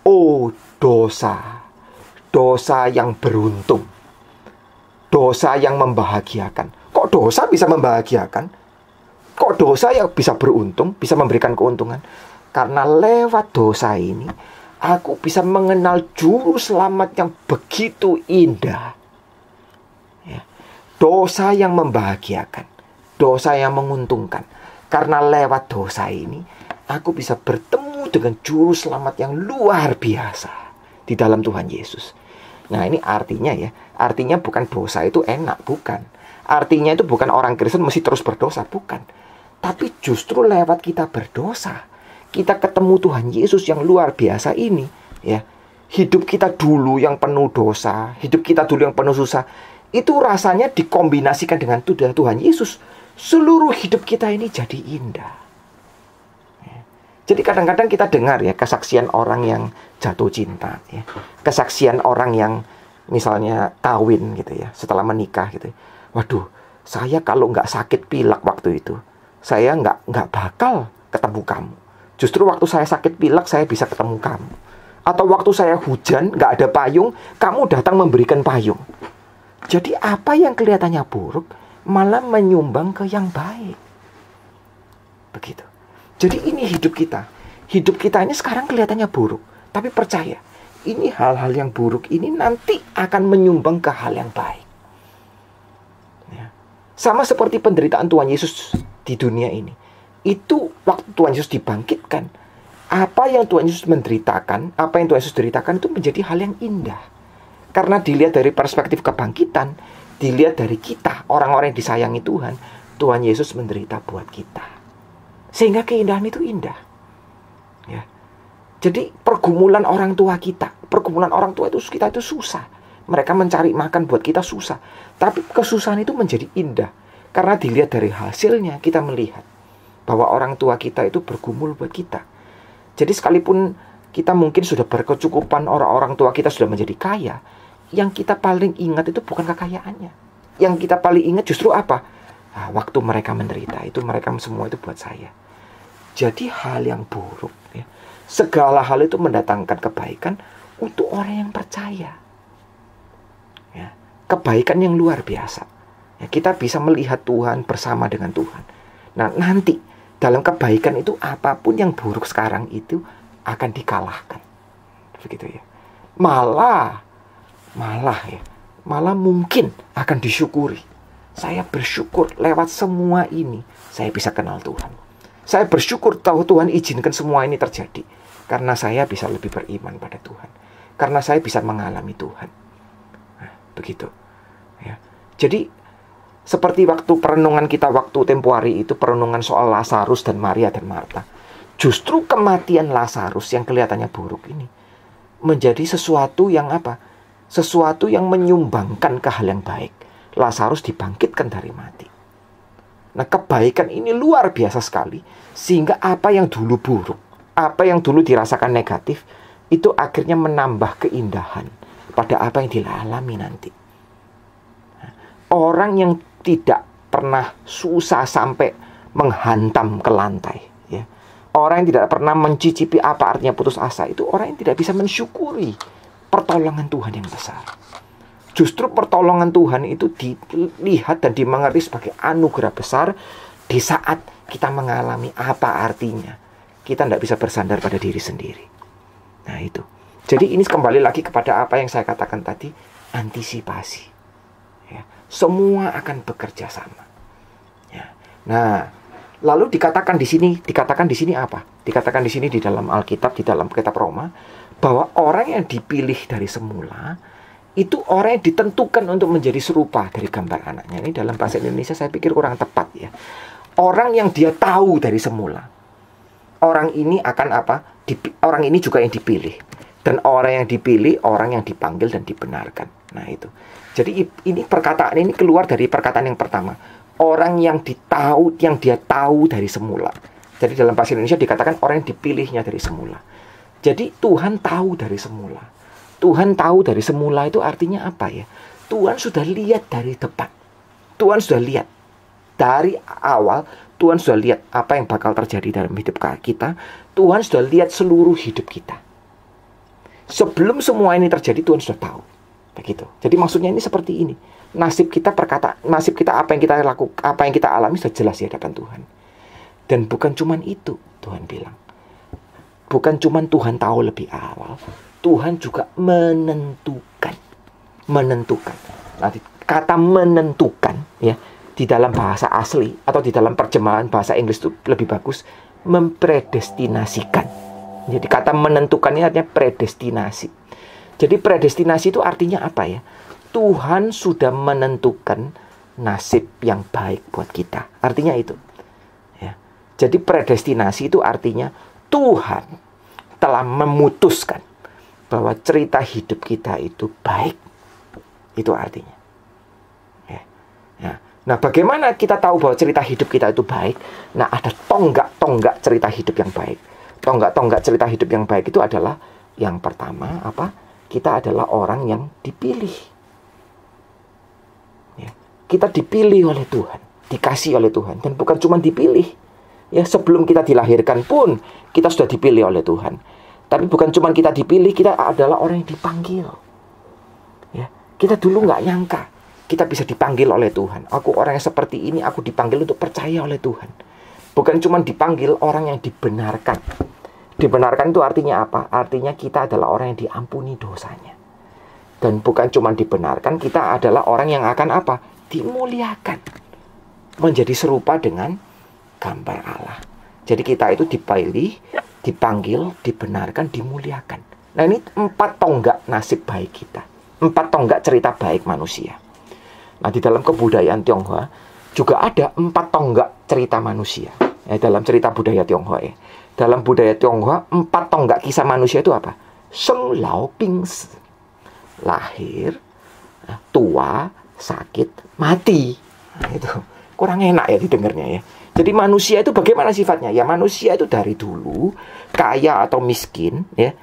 Oh dosa, dosa yang beruntung, dosa yang membahagiakan. Kok dosa bisa membahagiakan? Kok dosa yang bisa beruntung, bisa memberikan keuntungan? Karena lewat dosa ini, aku bisa mengenal juru selamat yang begitu indah. Ya. Dosa yang membahagiakan, dosa yang menguntungkan. Karena lewat dosa ini, aku bisa bertemu dengan juru selamat yang luar biasa di dalam Tuhan Yesus. Nah, ini artinya ya, artinya bukan dosa itu enak, bukan. Artinya itu bukan orang Kristen mesti terus berdosa, bukan. Tapi justru lewat kita berdosa, kita ketemu Tuhan Yesus yang luar biasa ini, ya. Hidup kita dulu yang penuh dosa, hidup kita dulu yang penuh susah, itu rasanya dikombinasikan dengan Tuhan Yesus. Seluruh hidup kita ini jadi indah. Jadi kadang-kadang kita dengar ya kesaksian orang yang jatuh cinta, ya. Kesaksian orang yang misalnya kawin gitu ya, setelah menikah gitu. Waduh, saya kalau nggak sakit pilek waktu itu, saya nggak bakal ketemu kamu. Justru waktu saya sakit pilek, saya bisa ketemu kamu. Atau waktu saya hujan, nggak ada payung, kamu datang memberikan payung. Jadi apa yang kelihatannya buruk, malah menyumbang ke yang baik. Begitu. Jadi ini hidup kita. Hidup kita ini sekarang kelihatannya buruk. Tapi percaya, ini hal-hal yang buruk ini nanti akan menyumbang ke hal yang baik. Ya. Sama seperti penderitaan Tuhan Yesus di dunia ini. Itu waktu Tuhan Yesus dibangkitkan. Apa yang Tuhan Yesus menderitakan, apa yang Tuhan Yesus deritakan itu menjadi hal yang indah. Karena dilihat dari perspektif kebangkitan, dilihat dari kita, orang-orang yang disayangi Tuhan, Tuhan Yesus menderita buat kita. Sehingga keindahan itu indah. Ya. Jadi pergumulan orang tua kita, pergumulan orang tua itu kita itu susah. Mereka mencari makan buat kita susah. Tapi kesusahan itu menjadi indah. Karena dilihat dari hasilnya kita melihat bahwa orang tua kita itu bergumul buat kita. Jadi sekalipun kita mungkin sudah berkecukupan, orang-orang tua kita sudah menjadi kaya, yang kita paling ingat itu bukan kekayaannya. Yang kita paling ingat justru apa? Nah, waktu mereka menderita, itu mereka semua itu buat saya. Jadi hal yang buruk, ya, segala hal itu mendatangkan kebaikan untuk orang yang percaya. Ya, kebaikan yang luar biasa. Ya, kita bisa melihat Tuhan bersama dengan Tuhan. Nah, nanti dalam kebaikan itu apapun yang buruk sekarang itu akan dikalahkan. Begitu ya. Malah mungkin akan disyukuri. Saya bersyukur lewat semua ini saya bisa kenal Tuhan. Saya bersyukur tahu Tuhan izinkan semua ini terjadi. Karena saya bisa lebih beriman pada Tuhan. Karena saya bisa mengalami Tuhan. Nah, begitu. Ya. Jadi, seperti waktu perenungan kita waktu tempo hari itu, perenungan soal Lazarus dan Maria dan Marta. Justru kematian Lazarus yang kelihatannya buruk ini menjadi sesuatu yang apa? Sesuatu yang menyumbangkan ke hal yang baik. Lazarus dibangkitkan dari mati. Nah, kebaikan ini luar biasa sekali. Sehingga apa yang dulu buruk, apa yang dulu dirasakan negatif, itu akhirnya menambah keindahan pada apa yang dialami nanti. Orang yang tidak pernah susah sampai menghantam ke lantai, ya. Orang yang tidak pernah mencicipi apa artinya putus asa, itu orang yang tidak bisa mensyukuri pertolongan Tuhan yang besar. Justru pertolongan Tuhan itu dilihat dan dimengerti sebagai anugerah besar di saat kita mengalami apa artinya. Kita tidak bisa bersandar pada diri sendiri. Nah itu. Jadi ini kembali lagi kepada apa yang saya katakan tadi, antisipasi. Ya. Semua akan bekerja sama. Ya. Nah, lalu dikatakan di sini apa? Dikatakan di sini di dalam Alkitab, di dalam kitab Roma, bahwa orang yang dipilih dari semula itu orang yang ditentukan untuk menjadi serupa dari gambar anaknya. Ini dalam bahasa Indonesia saya pikir kurang tepat ya. Orang yang dia tahu dari semula. Orang ini akan apa? Orang ini juga yang dipilih. Dan orang yang dipilih, orang yang dipanggil dan dibenarkan. Nah itu. Jadi ini perkataan ini keluar dari perkataan yang pertama. Orang yang dia tahu dari semula. Jadi dalam bahasa Indonesia dikatakan orang yang dipilihnya dari semula. Jadi Tuhan tahu dari semula. Tuhan tahu dari semula itu artinya apa ya? Tuhan sudah lihat dari depan. Tuhan sudah lihat. Dari awal, Tuhan sudah lihat apa yang bakal terjadi dalam hidup kita. Tuhan sudah lihat seluruh hidup kita. Sebelum semua ini terjadi, Tuhan sudah tahu. Begitu. Jadi maksudnya ini seperti ini. Nasib kita apa yang kita lakukan, apa yang kita alami sudah jelas di hadapan Tuhan. Dan bukan cuman itu, Tuhan bilang. Bukan cuman Tuhan tahu lebih awal, Tuhan juga menentukan. Menentukan. Nanti kata menentukan ya, di dalam bahasa asli atau di dalam terjemahan bahasa Inggris itu lebih bagus, mempredestinasikan. Jadi kata menentukan ini artinya predestinasi. Jadi predestinasi itu artinya apa ya? Tuhan sudah menentukan nasib yang baik buat kita. Artinya itu. Ya. Jadi predestinasi itu artinya Tuhan telah memutuskan bahwa cerita hidup kita itu baik. Itu artinya. Ya. Nah, bagaimana kita tahu bahwa cerita hidup kita itu baik? Nah, ada tonggak-tonggak cerita hidup yang baik. Tonggak-tonggak cerita hidup yang baik itu adalah yang pertama apa? Kita adalah orang yang dipilih. Ya. Kita dipilih oleh Tuhan, dikasih oleh Tuhan, dan bukan cuma dipilih. Ya, sebelum kita dilahirkan pun kita sudah dipilih oleh Tuhan. Tapi bukan cuma kita dipilih, kita adalah orang yang dipanggil. Ya, kita dulu nggak nyangka kita bisa dipanggil oleh Tuhan. Aku orang yang seperti ini, aku dipanggil untuk percaya oleh Tuhan. Bukan cuma dipanggil, orang yang dibenarkan. Dibenarkan itu artinya apa? Artinya kita adalah orang yang diampuni dosanya. Dan bukan cuma dibenarkan, kita adalah orang yang akan apa? Dimuliakan. Menjadi serupa dengan gambar Allah. Jadi kita itu dipilih, dipanggil, dibenarkan, dimuliakan. Nah, ini 4 tonggak nasib baik kita. 4 tonggak cerita baik manusia. Nah, di dalam kebudayaan Tionghoa juga ada 4 tonggak cerita manusia. Dalam cerita budaya Tionghoa. Dalam budaya Tionghoa, 4 tonggak kisah manusia itu apa? Seng Lao Ping Si. Lahir, tua, sakit, mati. Nah, itu kurang enak ya didengarnya ya. Jadi manusia itu bagaimana sifatnya? Ya, manusia itu dari dulu kaya atau miskin, ya,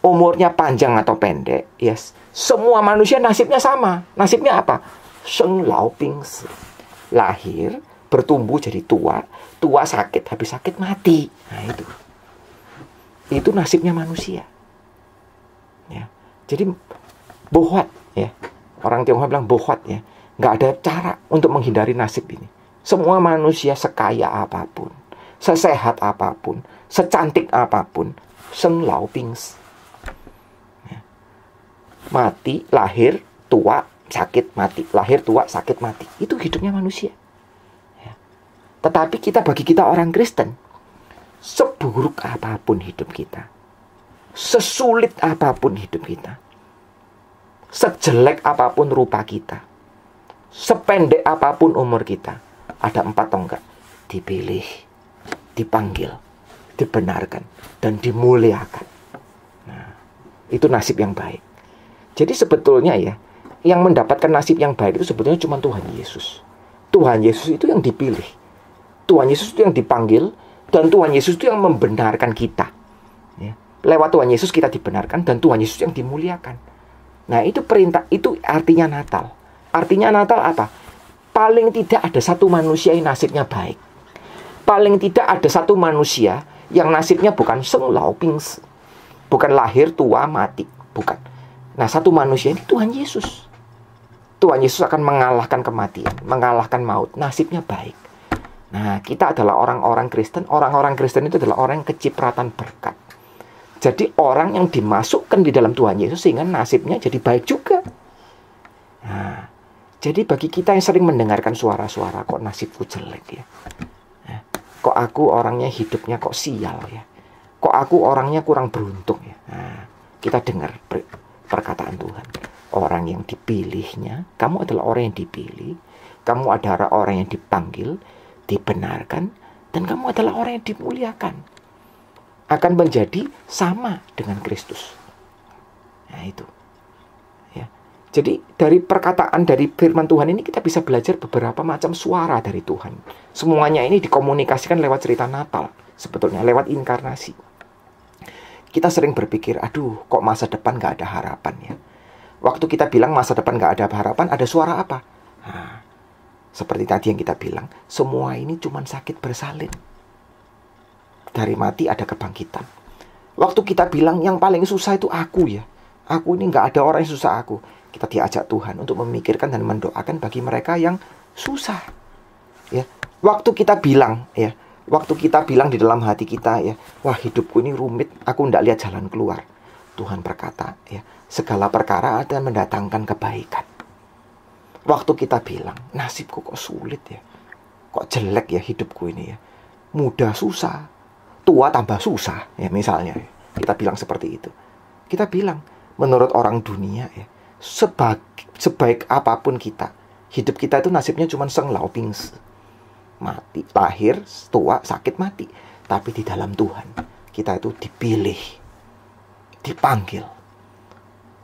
umurnya panjang atau pendek, yes. Semua manusia nasibnya sama. Nasibnya apa? Seng Lao Ping Si. Lahir, bertumbuh jadi tua, tua sakit, habis sakit mati. Nah, itu nasibnya manusia. Ya. Jadi bohwat ya. Orang Tionghoa bilang bohwat ya. Nggak ada cara untuk menghindari nasib ini. Semua manusia sekaya apapun, sesehat apapun, secantik apapun, Seng Lao Ping Si. Mati, lahir, tua, sakit, mati. Lahir, tua, sakit, mati. Itu hidupnya manusia. Ya. Tetapi bagi kita orang Kristen, seburuk apapun hidup kita, sesulit apapun hidup kita, sejelek apapun rupa kita, sependek apapun umur kita, ada 4 tonggak. Dipilih, dipanggil, dibenarkan, dan dimuliakan. Nah, itu nasib yang baik. Jadi sebetulnya ya, yang mendapatkan nasib yang baik itu sebetulnya cuma Tuhan Yesus. Tuhan Yesus itu yang dipilih. Tuhan Yesus itu yang dipanggil. Dan Tuhan Yesus itu yang membenarkan kita. Ya. Lewat Tuhan Yesus kita dibenarkan. Dan Tuhan Yesus yang dimuliakan. Nah, itu perintah, itu artinya Natal. Artinya Natal apa? Paling tidak ada satu manusia yang nasibnya baik. Paling tidak ada satu manusia yang nasibnya bukan Seng Lao Ping Si. Bukan lahir, tua, mati. Bukan. Nah, satu manusia ini Tuhan Yesus. Tuhan Yesus akan mengalahkan kematian, mengalahkan maut. Nasibnya baik. Nah, kita adalah orang-orang Kristen. Orang-orang Kristen itu adalah orang yang kecipratan berkat. Jadi orang yang dimasukkan di dalam Tuhan Yesus sehingga nasibnya jadi baik juga. Nah, jadi bagi kita yang sering mendengarkan suara-suara, kok nasibku jelek ya. Kok aku orangnya hidupnya kok sial ya. Kok aku orangnya kurang beruntung ya. Nah, kita dengar perkataan Tuhan. Orang yang dipilihnya, kamu adalah orang yang dipilih, kamu adalah orang yang dipanggil, dibenarkan, dan kamu adalah orang yang dimuliakan. Akan menjadi sama dengan Kristus. Nah, itu. Ya. Jadi dari perkataan, dari firman Tuhan ini kita bisa belajar beberapa macam suara dari Tuhan. Semuanya ini dikomunikasikan lewat cerita Natal. Sebetulnya lewat inkarnasi. Kita sering berpikir, aduh, kok masa depan gak ada harapan ya. Waktu kita bilang masa depan gak ada harapan, ada suara apa? Nah, seperti tadi yang kita bilang, semua ini cuma sakit bersalin. Dari mati ada kebangkitan. Waktu kita bilang yang paling susah itu aku ya. Aku ini gak ada orang yang susah aku. Kita diajak Tuhan untuk memikirkan dan mendoakan bagi mereka yang susah. Ya, Waktu kita bilang, ya, waktu kita bilang di dalam hati kita, ya, wah hidupku ini rumit, aku tidak lihat jalan keluar. Tuhan berkata, ya, segala perkara akan mendatangkan kebaikan. Waktu kita bilang, nasibku kok sulit ya, kok jelek ya hidupku ini ya, muda susah, tua tambah susah, ya misalnya, ya. Kita bilang seperti itu. Kita bilang, menurut orang dunia, ya, sebaik apapun kita, hidup kita itu nasibnya cuma senglau pings, mati, lahir, tua, sakit, mati. Tapi di dalam Tuhan, kita itu dipilih, dipanggil,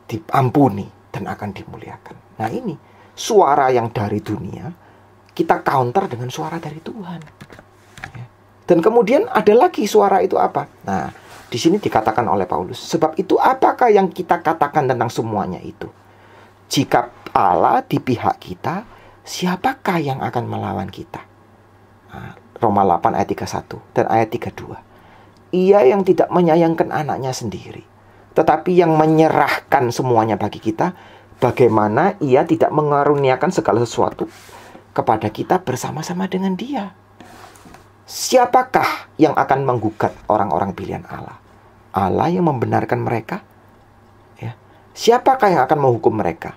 diampuni, dan akan dimuliakan. Nah ini, suara yang dari dunia, kita counter dengan suara dari Tuhan. Ya. Dan kemudian ada lagi suara itu apa? Nah, di sini dikatakan oleh Paulus, sebab itu apakah yang kita katakan tentang semuanya itu? Jika Allah di pihak kita, siapakah yang akan melawan kita? Nah, Roma 8 ayat 31 dan ayat 32. Ia yang tidak menyayangkan anaknya sendiri, tetapi yang menyerahkan semuanya bagi kita, bagaimana ia tidak mengaruniakan segala sesuatu kepada kita bersama-sama dengan dia? Siapakah yang akan menggugat orang-orang pilihan Allah? Allah yang membenarkan mereka? Ya. Siapakah yang akan menghukum mereka?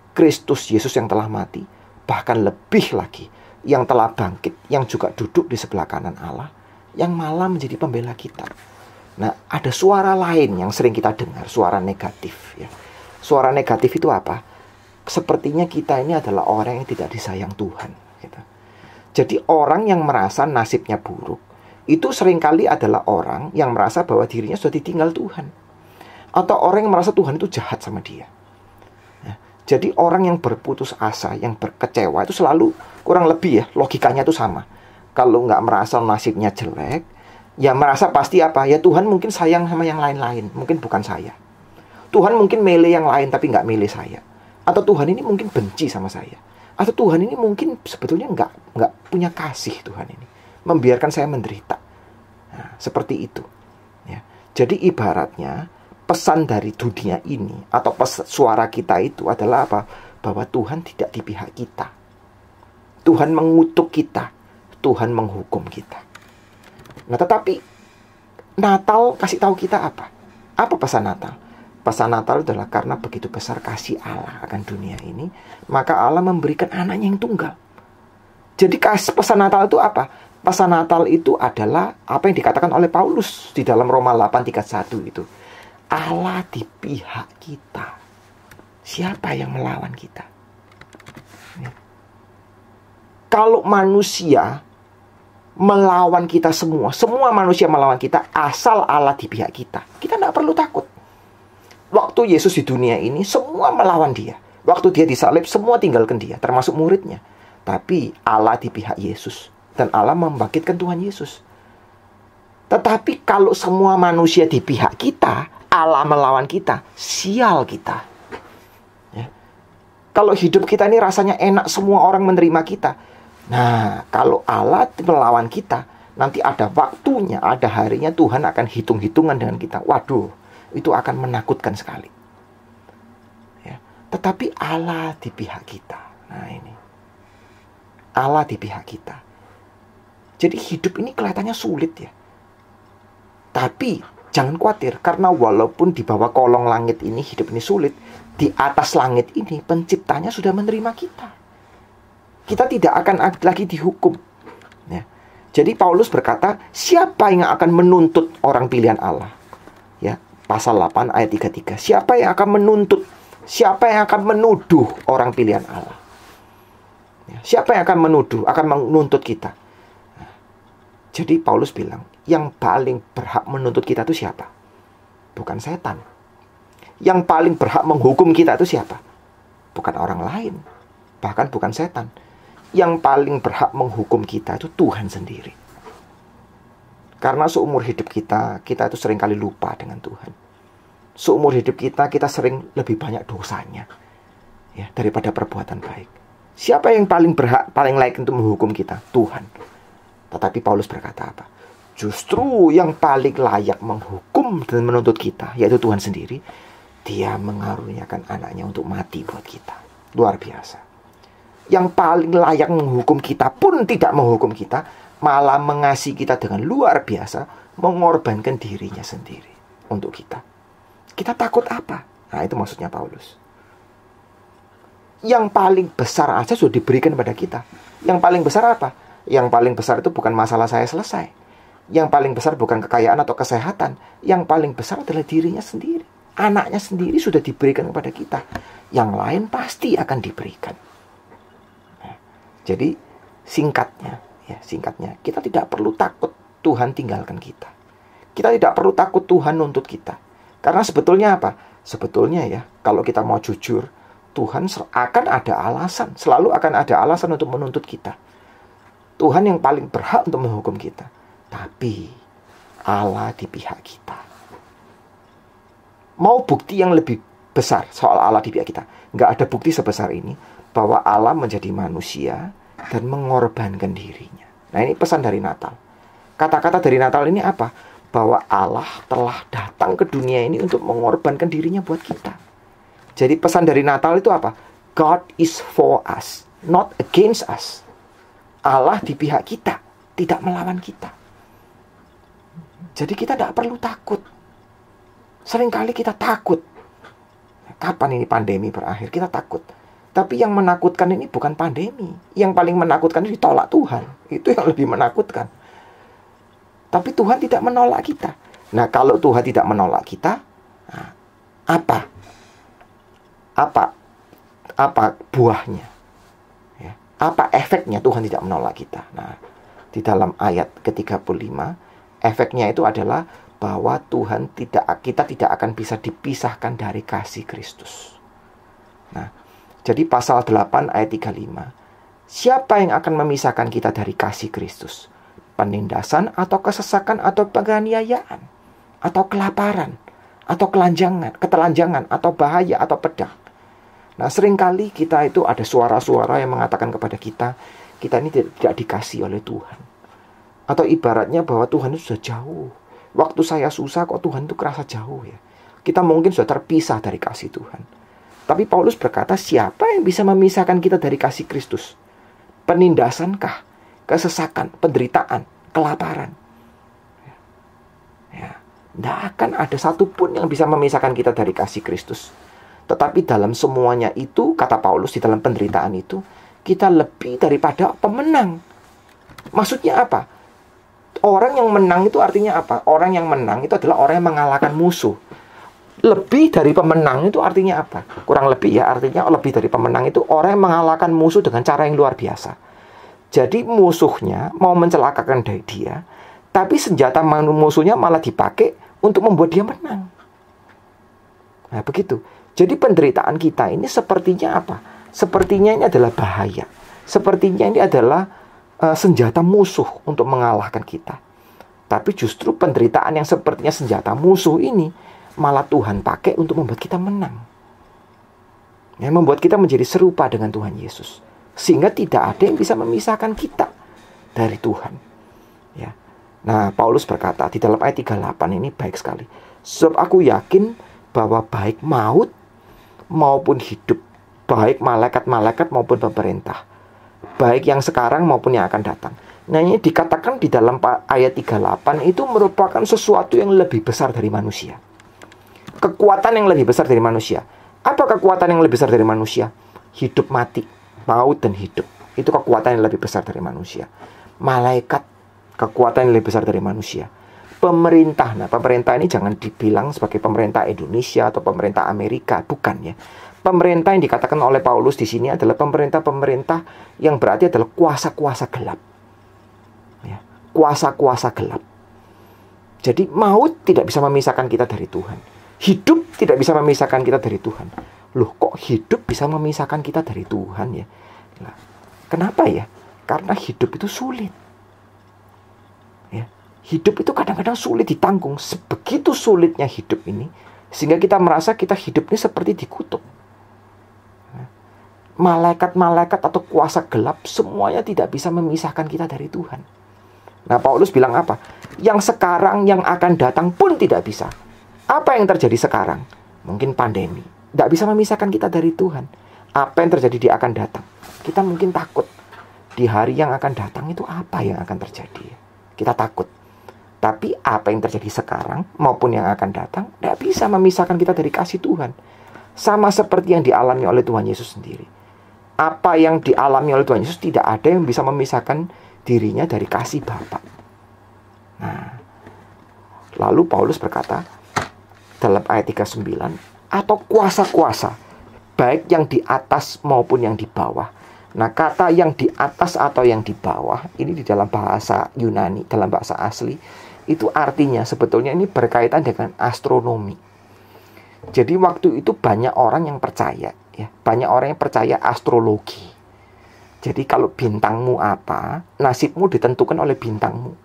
Kristus Yesus yang telah mati, bahkan lebih lagi, yang telah bangkit, yang juga duduk di sebelah kanan Allah, yang malah menjadi pembela kita. Nah, ada suara lain yang sering kita dengar, suara negatif. Ya. Suara negatif itu apa? Sepertinya kita ini adalah orang yang tidak disayang Tuhan. Gitu. Jadi orang yang merasa nasibnya buruk, itu seringkali adalah orang yang merasa bahwa dirinya sudah ditinggal Tuhan. Atau orang yang merasa Tuhan itu jahat sama dia. Jadi orang yang berputus asa, yang berkecewa itu selalu kurang lebih ya, logikanya itu sama. Kalau nggak merasa nasibnya jelek, ya merasa pasti apa? Ya Tuhan mungkin sayang sama yang lain-lain, mungkin bukan saya. Tuhan mungkin milih yang lain tapi nggak milih saya. Atau Tuhan ini mungkin benci sama saya. Atau Tuhan ini mungkin sebetulnya nggak punya kasih Tuhan ini. Membiarkan saya menderita. Nah, seperti itu. Ya. Jadi ibaratnya pesan dari dunia ini atau suara kita itu adalah apa? Bahwa Tuhan tidak di pihak kita. Tuhan mengutuk kita. Tuhan menghukum kita. Nah, tetapi Natal kasih tahu kita apa? Apa pesan Natal? Pesan Natal adalah karena begitu besar kasih Allah akan dunia ini, maka Allah memberikan anaknya yang tunggal. Jadi pesan Natal itu apa? Pesan Natal itu adalah apa yang dikatakan oleh Paulus di dalam Roma 8:31 itu. Allah di pihak kita. Siapa yang melawan kita? Ya. Kalau manusia melawan kita semua manusia melawan kita, asal Allah di pihak kita, kita tidak perlu takut. Waktu Yesus di dunia ini, semua melawan dia. Waktu dia disalib, semua tinggalkan dia, termasuk muridnya. Tapi Allah di pihak Yesus, dan Allah membangkitkan Tuhan Yesus. Tetapi kalau semua manusia di pihak kita, Allah melawan kita, sial kita. Ya. Kalau hidup kita ini rasanya enak, semua orang menerima kita. Nah, kalau Allah melawan kita, nanti ada waktunya, ada harinya Tuhan akan hitung-hitungan dengan kita. Waduh, itu akan menakutkan sekali. Ya. Tetapi Allah di pihak kita. Nah ini, Allah di pihak kita. Jadi hidup ini kelihatannya sulit ya. Tapi jangan khawatir, karena walaupun di bawah kolong langit ini hidup ini sulit, di atas langit ini penciptanya sudah menerima kita. Kita tidak akan lagi dihukum. Ya. Jadi Paulus berkata, siapa yang akan menuntut orang pilihan Allah? Ya, pasal 8 ayat 33. Siapa yang akan menuntut? Siapa yang akan menuduh orang pilihan Allah? Ya. Siapa yang akan menuduh, akan menuntut kita? Nah, jadi Paulus bilang, yang paling berhak menuntut kita itu siapa? Bukan setan. Yang paling berhak menghukum kita itu siapa? Bukan orang lain. Bahkan bukan setan. Yang paling berhak menghukum kita itu Tuhan sendiri. Karena seumur hidup kita itu seringkali lupa dengan Tuhan. Seumur hidup kita sering lebih banyak dosanya ya, daripada perbuatan baik. Siapa yang paling berhak, paling layak untuk menghukum kita? Tuhan. Tetapi Paulus berkata apa? Justru yang paling layak menghukum dan menuntut kita, yaitu Tuhan sendiri. Dia mengaruniakan anaknya untuk mati buat kita. Luar biasa. yang paling layak menghukum kita pun tidak menghukum kita, malah mengasihi kita dengan luar biasa, mengorbankan dirinya sendiri untuk kita. Kita takut apa? Nah, itu maksudnya Paulus. Yang paling besar aja sudah diberikan pada kita. Yang paling besar apa? Yang paling besar itu bukan masalah saya selesai. Yang paling besar bukan kekayaan atau kesehatan. Yang paling besar adalah dirinya sendiri. Anaknya sendiri sudah diberikan kepada kita. Yang lain pasti akan diberikan. Nah, jadi singkatnya, kita tidak perlu takut Tuhan tinggalkan kita. Kita tidak perlu takut Tuhan nuntut kita. Karena sebetulnya apa? Sebetulnya ya, kalau kita mau jujur, Tuhan akan ada alasan. Selalu akan ada alasan untuk menuntut kita. Tuhan yang paling berhak untuk menghukum kita. Tapi Allah di pihak kita. Mau bukti yang lebih besar soal Allah di pihak kita? Nggak ada bukti sebesar ini bahwa Allah menjadi manusia dan mengorbankan dirinya. Nah, ini pesan dari Natal. Kata-kata dari Natal ini apa? Bahwa Allah telah datang ke dunia ini untuk mengorbankan dirinya buat kita. Jadi pesan dari Natal itu apa? God is for us, not against us. Allah di pihak kita, tidak melawan kita. Jadi kita tidak perlu takut. Seringkali kita takut. Kapan ini pandemi berakhir? Kita takut. Tapi yang menakutkan ini bukan pandemi. Yang paling menakutkan itu ditolak Tuhan. Itu yang lebih menakutkan. Tapi Tuhan tidak menolak kita. Nah, kalau Tuhan tidak menolak kita, nah, apa buahnya? Ya, apa efeknya Tuhan tidak menolak kita? Nah, di dalam ayat ke-35, efeknya itu adalah bahwa kita tidak akan bisa dipisahkan dari kasih Kristus. Nah, jadi pasal 8 ayat 35. Siapa yang akan memisahkan kita dari kasih Kristus? Penindasan atau kesesakan atau penganiayaan atau kelaparan atau ketelanjangan atau bahaya atau pedang. Nah, seringkali kita itu ada suara-suara yang mengatakan kepada kita ini tidak dikasih oleh Tuhan. Atau ibaratnya bahwa Tuhan itu sudah jauh. Waktu saya susah kok Tuhan itu kerasa jauh ya. Kita mungkin sudah terpisah dari kasih Tuhan. Tapi Paulus berkata, siapa yang bisa memisahkan kita dari kasih Kristus? Penindasankah? Kesesakan, penderitaan, kelaparan. Ya, tidak akan ada satupun yang bisa memisahkan kita dari kasih Kristus. Tetapi dalam semuanya itu, kata Paulus, di dalam penderitaan itu, kita lebih daripada pemenang. Maksudnya apa? Orang yang menang itu artinya apa? Orang yang menang itu adalah orang yang mengalahkan musuh. Lebih dari pemenang itu artinya apa? Kurang lebih ya, artinya lebih dari pemenang itu orang yang mengalahkan musuh dengan cara yang luar biasa. Jadi musuhnya mau mencelakakan dia, tapi senjata musuhnya malah dipakai untuk membuat dia menang. Nah, begitu. Jadi penderitaan kita ini sepertinya apa? Sepertinya ini adalah bahaya. Sepertinya ini adalah senjata musuh untuk mengalahkan kita. Tapi justru penderitaan yang sepertinya senjata musuh ini malah Tuhan pakai untuk membuat kita menang. Yang membuat kita menjadi serupa dengan Tuhan Yesus. Sehingga tidak ada yang bisa memisahkan kita dari Tuhan. Ya. Nah, Paulus berkata di dalam ayat 38 ini baik sekali. Sebab aku yakin bahwa baik maut maupun hidup, baik malaikat-malaikat maupun pemerintah, baik yang sekarang maupun yang akan datang. Nah, ini dikatakan di dalam ayat 38 itu merupakan sesuatu yang lebih besar dari manusia. Kekuatan yang lebih besar dari manusia. Apa kekuatan yang lebih besar dari manusia? Hidup mati. Maut dan hidup. Itu kekuatan yang lebih besar dari manusia. Malaikat, kekuatan yang lebih besar dari manusia. Pemerintah. Nah, pemerintah ini jangan dibilang sebagai pemerintah Indonesia atau pemerintah Amerika. Bukan ya. Pemerintah yang dikatakan oleh Paulus di sini adalah pemerintah-pemerintah yang berarti adalah kuasa-kuasa gelap. Ya, kuasa-kuasa gelap. Jadi maut tidak bisa memisahkan kita dari Tuhan. Hidup tidak bisa memisahkan kita dari Tuhan. Loh, kok hidup bisa memisahkan kita dari Tuhan ya? Nah, kenapa ya? Karena hidup itu sulit. Ya, hidup itu kadang-kadang sulit ditanggung. Sebegitu sulitnya hidup ini, sehingga kita merasa kita hidup ini seperti dikutuk. Malaikat-malaikat atau kuasa gelap semuanya tidak bisa memisahkan kita dari Tuhan. Nah, Paulus bilang apa? Yang sekarang, yang akan datang pun tidak bisa. Apa yang terjadi sekarang? Mungkin pandemi. Tidak bisa memisahkan kita dari Tuhan. Apa yang terjadi di akan datang? Kita mungkin takut. Di hari yang akan datang itu apa yang akan terjadi? Kita takut. Tapi apa yang terjadi sekarang maupun yang akan datang tidak bisa memisahkan kita dari kasih Tuhan. Sama seperti yang dialami oleh Tuhan Yesus sendiri. Apa yang dialami oleh Tuhan Yesus tidak ada yang bisa memisahkan dirinya dari kasih Bapa. Nah, lalu Paulus berkata dalam ayat 39, atau kuasa-kuasa, baik yang di atas maupun yang di bawah. Nah, kata yang di atas atau yang di bawah, ini di dalam bahasa Yunani, dalam bahasa asli, itu artinya sebetulnya ini berkaitan dengan astronomi. Jadi waktu itu banyak orang yang percaya, ya, banyak orang yang percaya astrologi. Jadi kalau bintangmu apa, nasibmu ditentukan oleh bintangmu.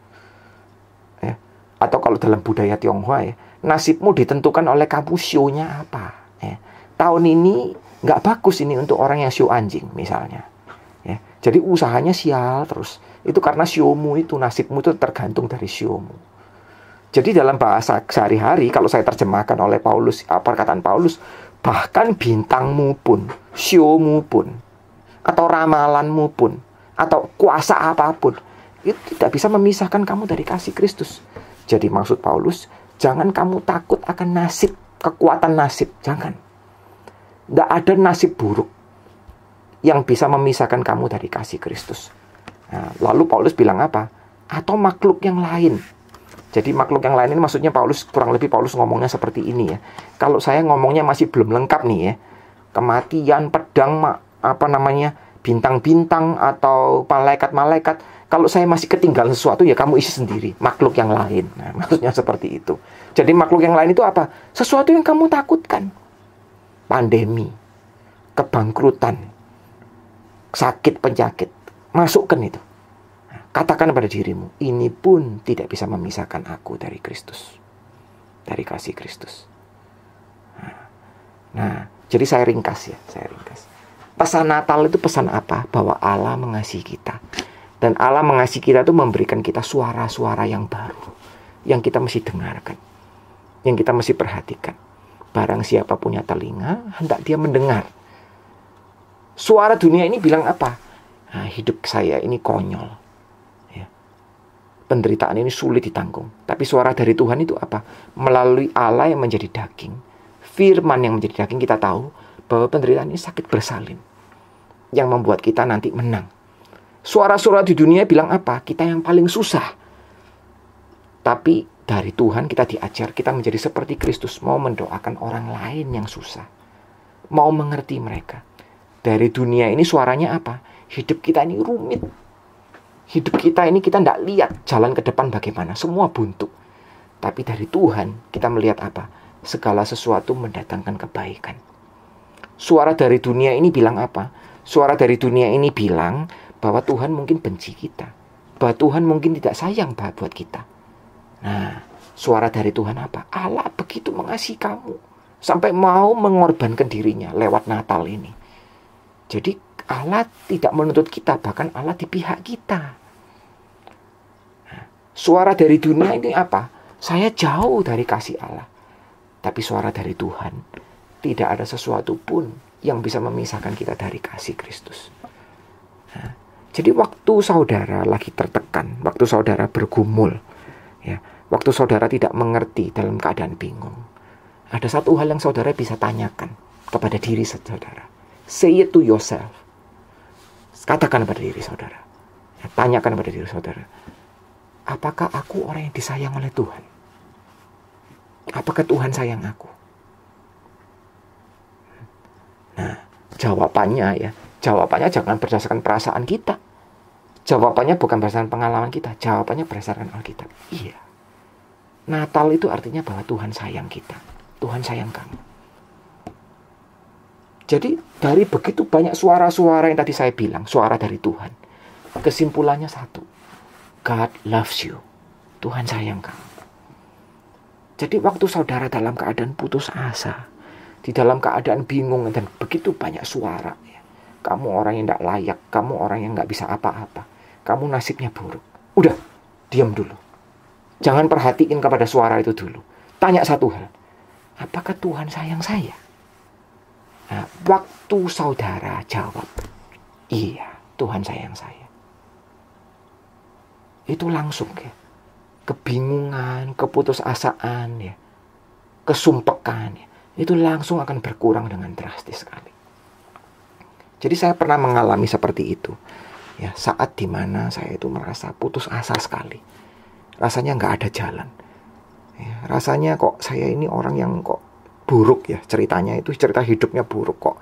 Ya. Atau kalau dalam budaya Tionghoa, ya, nasibmu ditentukan oleh kamu sionya apa. Ya. Tahun ini nggak bagus ini untuk orang yang sio anjing misalnya. Ya. Jadi usahanya sial terus. Itu karena siomu itu, nasibmu itu tergantung dari siomu. Jadi dalam bahasa sehari-hari, kalau saya terjemahkan oleh Paulus, perkataan Paulus, bahkan bintangmu pun, siomu pun, atau ramalanmu pun, atau kuasa apapun, itu tidak bisa memisahkan kamu dari kasih Kristus. Jadi maksud Paulus, jangan kamu takut akan nasib, kekuatan nasib, jangan. Tidak ada nasib buruk yang bisa memisahkan kamu dari kasih Kristus. Nah, lalu Paulus bilang apa? Atau makhluk yang lain. Jadi makhluk yang lain ini maksudnya Paulus, kurang lebih Paulus ngomongnya seperti ini ya. Kalau saya ngomongnya masih belum lengkap nih ya. Kematian, pedang, bintang-bintang atau malaikat-malaikat. Kalau saya masih ketinggalan sesuatu ya kamu isi sendiri. Makhluk yang lain. Nah, maksudnya seperti itu. Jadi makhluk yang lain itu apa? Sesuatu yang kamu takutkan. Pandemi, kebangkrutan, sakit, penyakit. Masukkan itu. Katakan pada dirimu, ini pun tidak bisa memisahkan aku dari Kristus. Dari kasih Kristus. Nah, jadi saya ringkas ya, Pesan Natal itu pesan apa? Bahwa Allah mengasihi kita. Dan Allah mengasihi kita itu memberikan kita suara-suara yang baru. Yang kita mesti dengarkan. Yang kita mesti perhatikan. Barang siapa punya telinga, hendak dia mendengar. Suara dunia ini bilang apa? Nah, hidup saya ini konyol. Penderitaan ini sulit ditanggung. Tapi suara dari Tuhan itu apa? Melalui Allah yang menjadi daging, firman yang menjadi daging, kita tahu bahwa penderitaan ini sakit bersalin, yang membuat kita nanti menang. Suara-suara di dunia bilang apa? Kita yang paling susah. Tapi dari Tuhan kita diajar, kita menjadi seperti Kristus, mau mendoakan orang lain yang susah, mau mengerti mereka. Dari dunia ini suaranya apa? Hidup kita ini rumit. Hidup kita ini kita tidak lihat jalan ke depan bagaimana. Semua buntu. Tapi dari Tuhan kita melihat apa? Segala sesuatu mendatangkan kebaikan. Suara dari dunia ini bilang apa? Suara dari dunia ini bilang bahwa Tuhan mungkin benci kita. Bahwa Tuhan mungkin tidak sayang buat kita. Nah, suara dari Tuhan apa? Allah begitu mengasihi kamu. Sampai mau mengorbankan dirinya lewat Natal ini. Jadi Allah tidak menuntut kita, bahkan Allah di pihak kita. Nah, suara dari dunia ini apa? Saya jauh dari kasih Allah. Tapi suara dari Tuhan, tidak ada sesuatu pun yang bisa memisahkan kita dari kasih Kristus. Nah, jadi waktu saudara lagi tertekan, waktu saudara bergumul, ya, waktu saudara tidak mengerti dalam keadaan bingung, ada satu hal yang saudara bisa tanyakan kepada diri saudara. Say it to yourself. Katakan pada diri saudara. Tanyakan pada diri saudara. Apakah aku orang yang disayang oleh Tuhan? Apakah Tuhan sayang aku? Nah, jawabannya jangan berdasarkan perasaan kita. Jawabannya bukan berdasarkan pengalaman kita. Jawabannya berdasarkan Alkitab. Iya. Natal itu artinya bahwa Tuhan sayang kita. Tuhan sayang kamu. Jadi dari begitu banyak suara-suara yang tadi saya bilang, suara dari Tuhan, kesimpulannya satu, God loves you. Tuhan sayang kamu. Jadi waktu saudara dalam keadaan putus asa, di dalam keadaan bingung dan begitu banyak suara, ya, kamu orang yang tidak layak, kamu orang yang nggak bisa apa-apa, kamu nasibnya buruk, udah, diam dulu. Jangan perhatiin kepada suara itu dulu. Tanya satu hal, apakah Tuhan sayang saya? Nah, waktu saudara jawab, Iya, Tuhan sayang saya. Itu langsung ya. Kebingungan, keputusasaan ya, kesumpekan ya, itu langsung akan berkurang dengan drastis sekali. Jadi saya pernah mengalami seperti itu. Ya, saat dimana saya itu merasa putus asa sekali. Rasanya nggak ada jalan. Ya, rasanya kok saya ini orang yang kok buruk ya, ceritanya itu cerita hidupnya buruk kok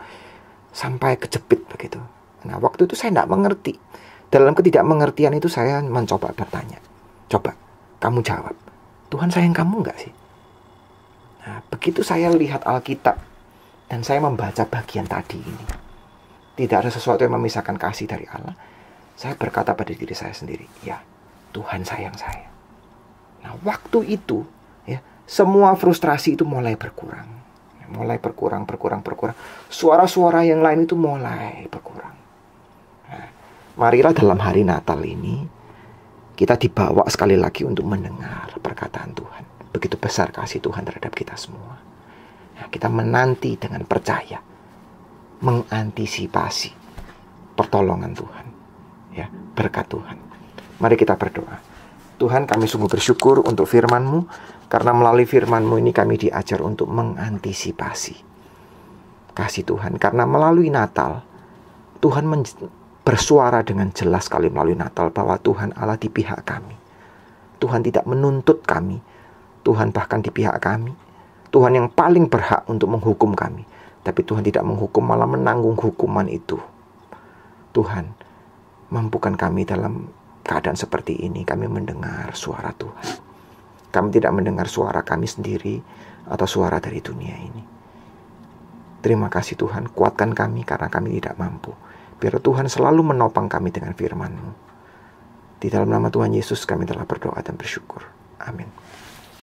sampai kejepit begitu. Nah, waktu itu saya nggak mengerti. Dalam ketidakmengertian itu saya mencoba bertanya. Coba, kamu jawab. Tuhan sayang kamu nggak sih? Nah, begitu saya lihat Alkitab dan saya membaca bagian tadi ini, tidak ada sesuatu yang memisahkan kasih dari Allah. Saya berkata pada diri saya sendiri, ya, Tuhan sayang saya. Nah, waktu itu, ya, semua frustrasi itu mulai berkurang. Mulai berkurang. Suara-suara yang lain itu mulai berkurang. Nah, marilah dalam hari Natal ini, kita dibawa sekali lagi untuk mendengar perkataan Tuhan. Begitu besar kasih Tuhan terhadap kita semua. Nah, kita menanti dengan percaya, mengantisipasi pertolongan Tuhan, ya, berkat Tuhan. Mari kita berdoa. Tuhan, kami sungguh bersyukur untuk firman-Mu, karena melalui firman-Mu ini kami diajar untuk mengantisipasi kasih Tuhan. Karena melalui Natal, Tuhan bersuara dengan jelas sekali melalui Natal bahwa Tuhan Allah di pihak kami. Tuhan tidak menuntut kami. Tuhan bahkan di pihak kami. Tuhan yang paling berhak untuk menghukum kami. Tapi Tuhan tidak menghukum, malah menanggung hukuman itu. Tuhan, mampukan kami dalam keadaan seperti ini, kami mendengar suara Tuhan. Kami tidak mendengar suara kami sendiri atau suara dari dunia ini. Terima kasih Tuhan, kuatkan kami karena kami tidak mampu. Biar Tuhan selalu menopang kami dengan firman-Mu. Di dalam nama Tuhan Yesus kami telah berdoa dan bersyukur. Amin.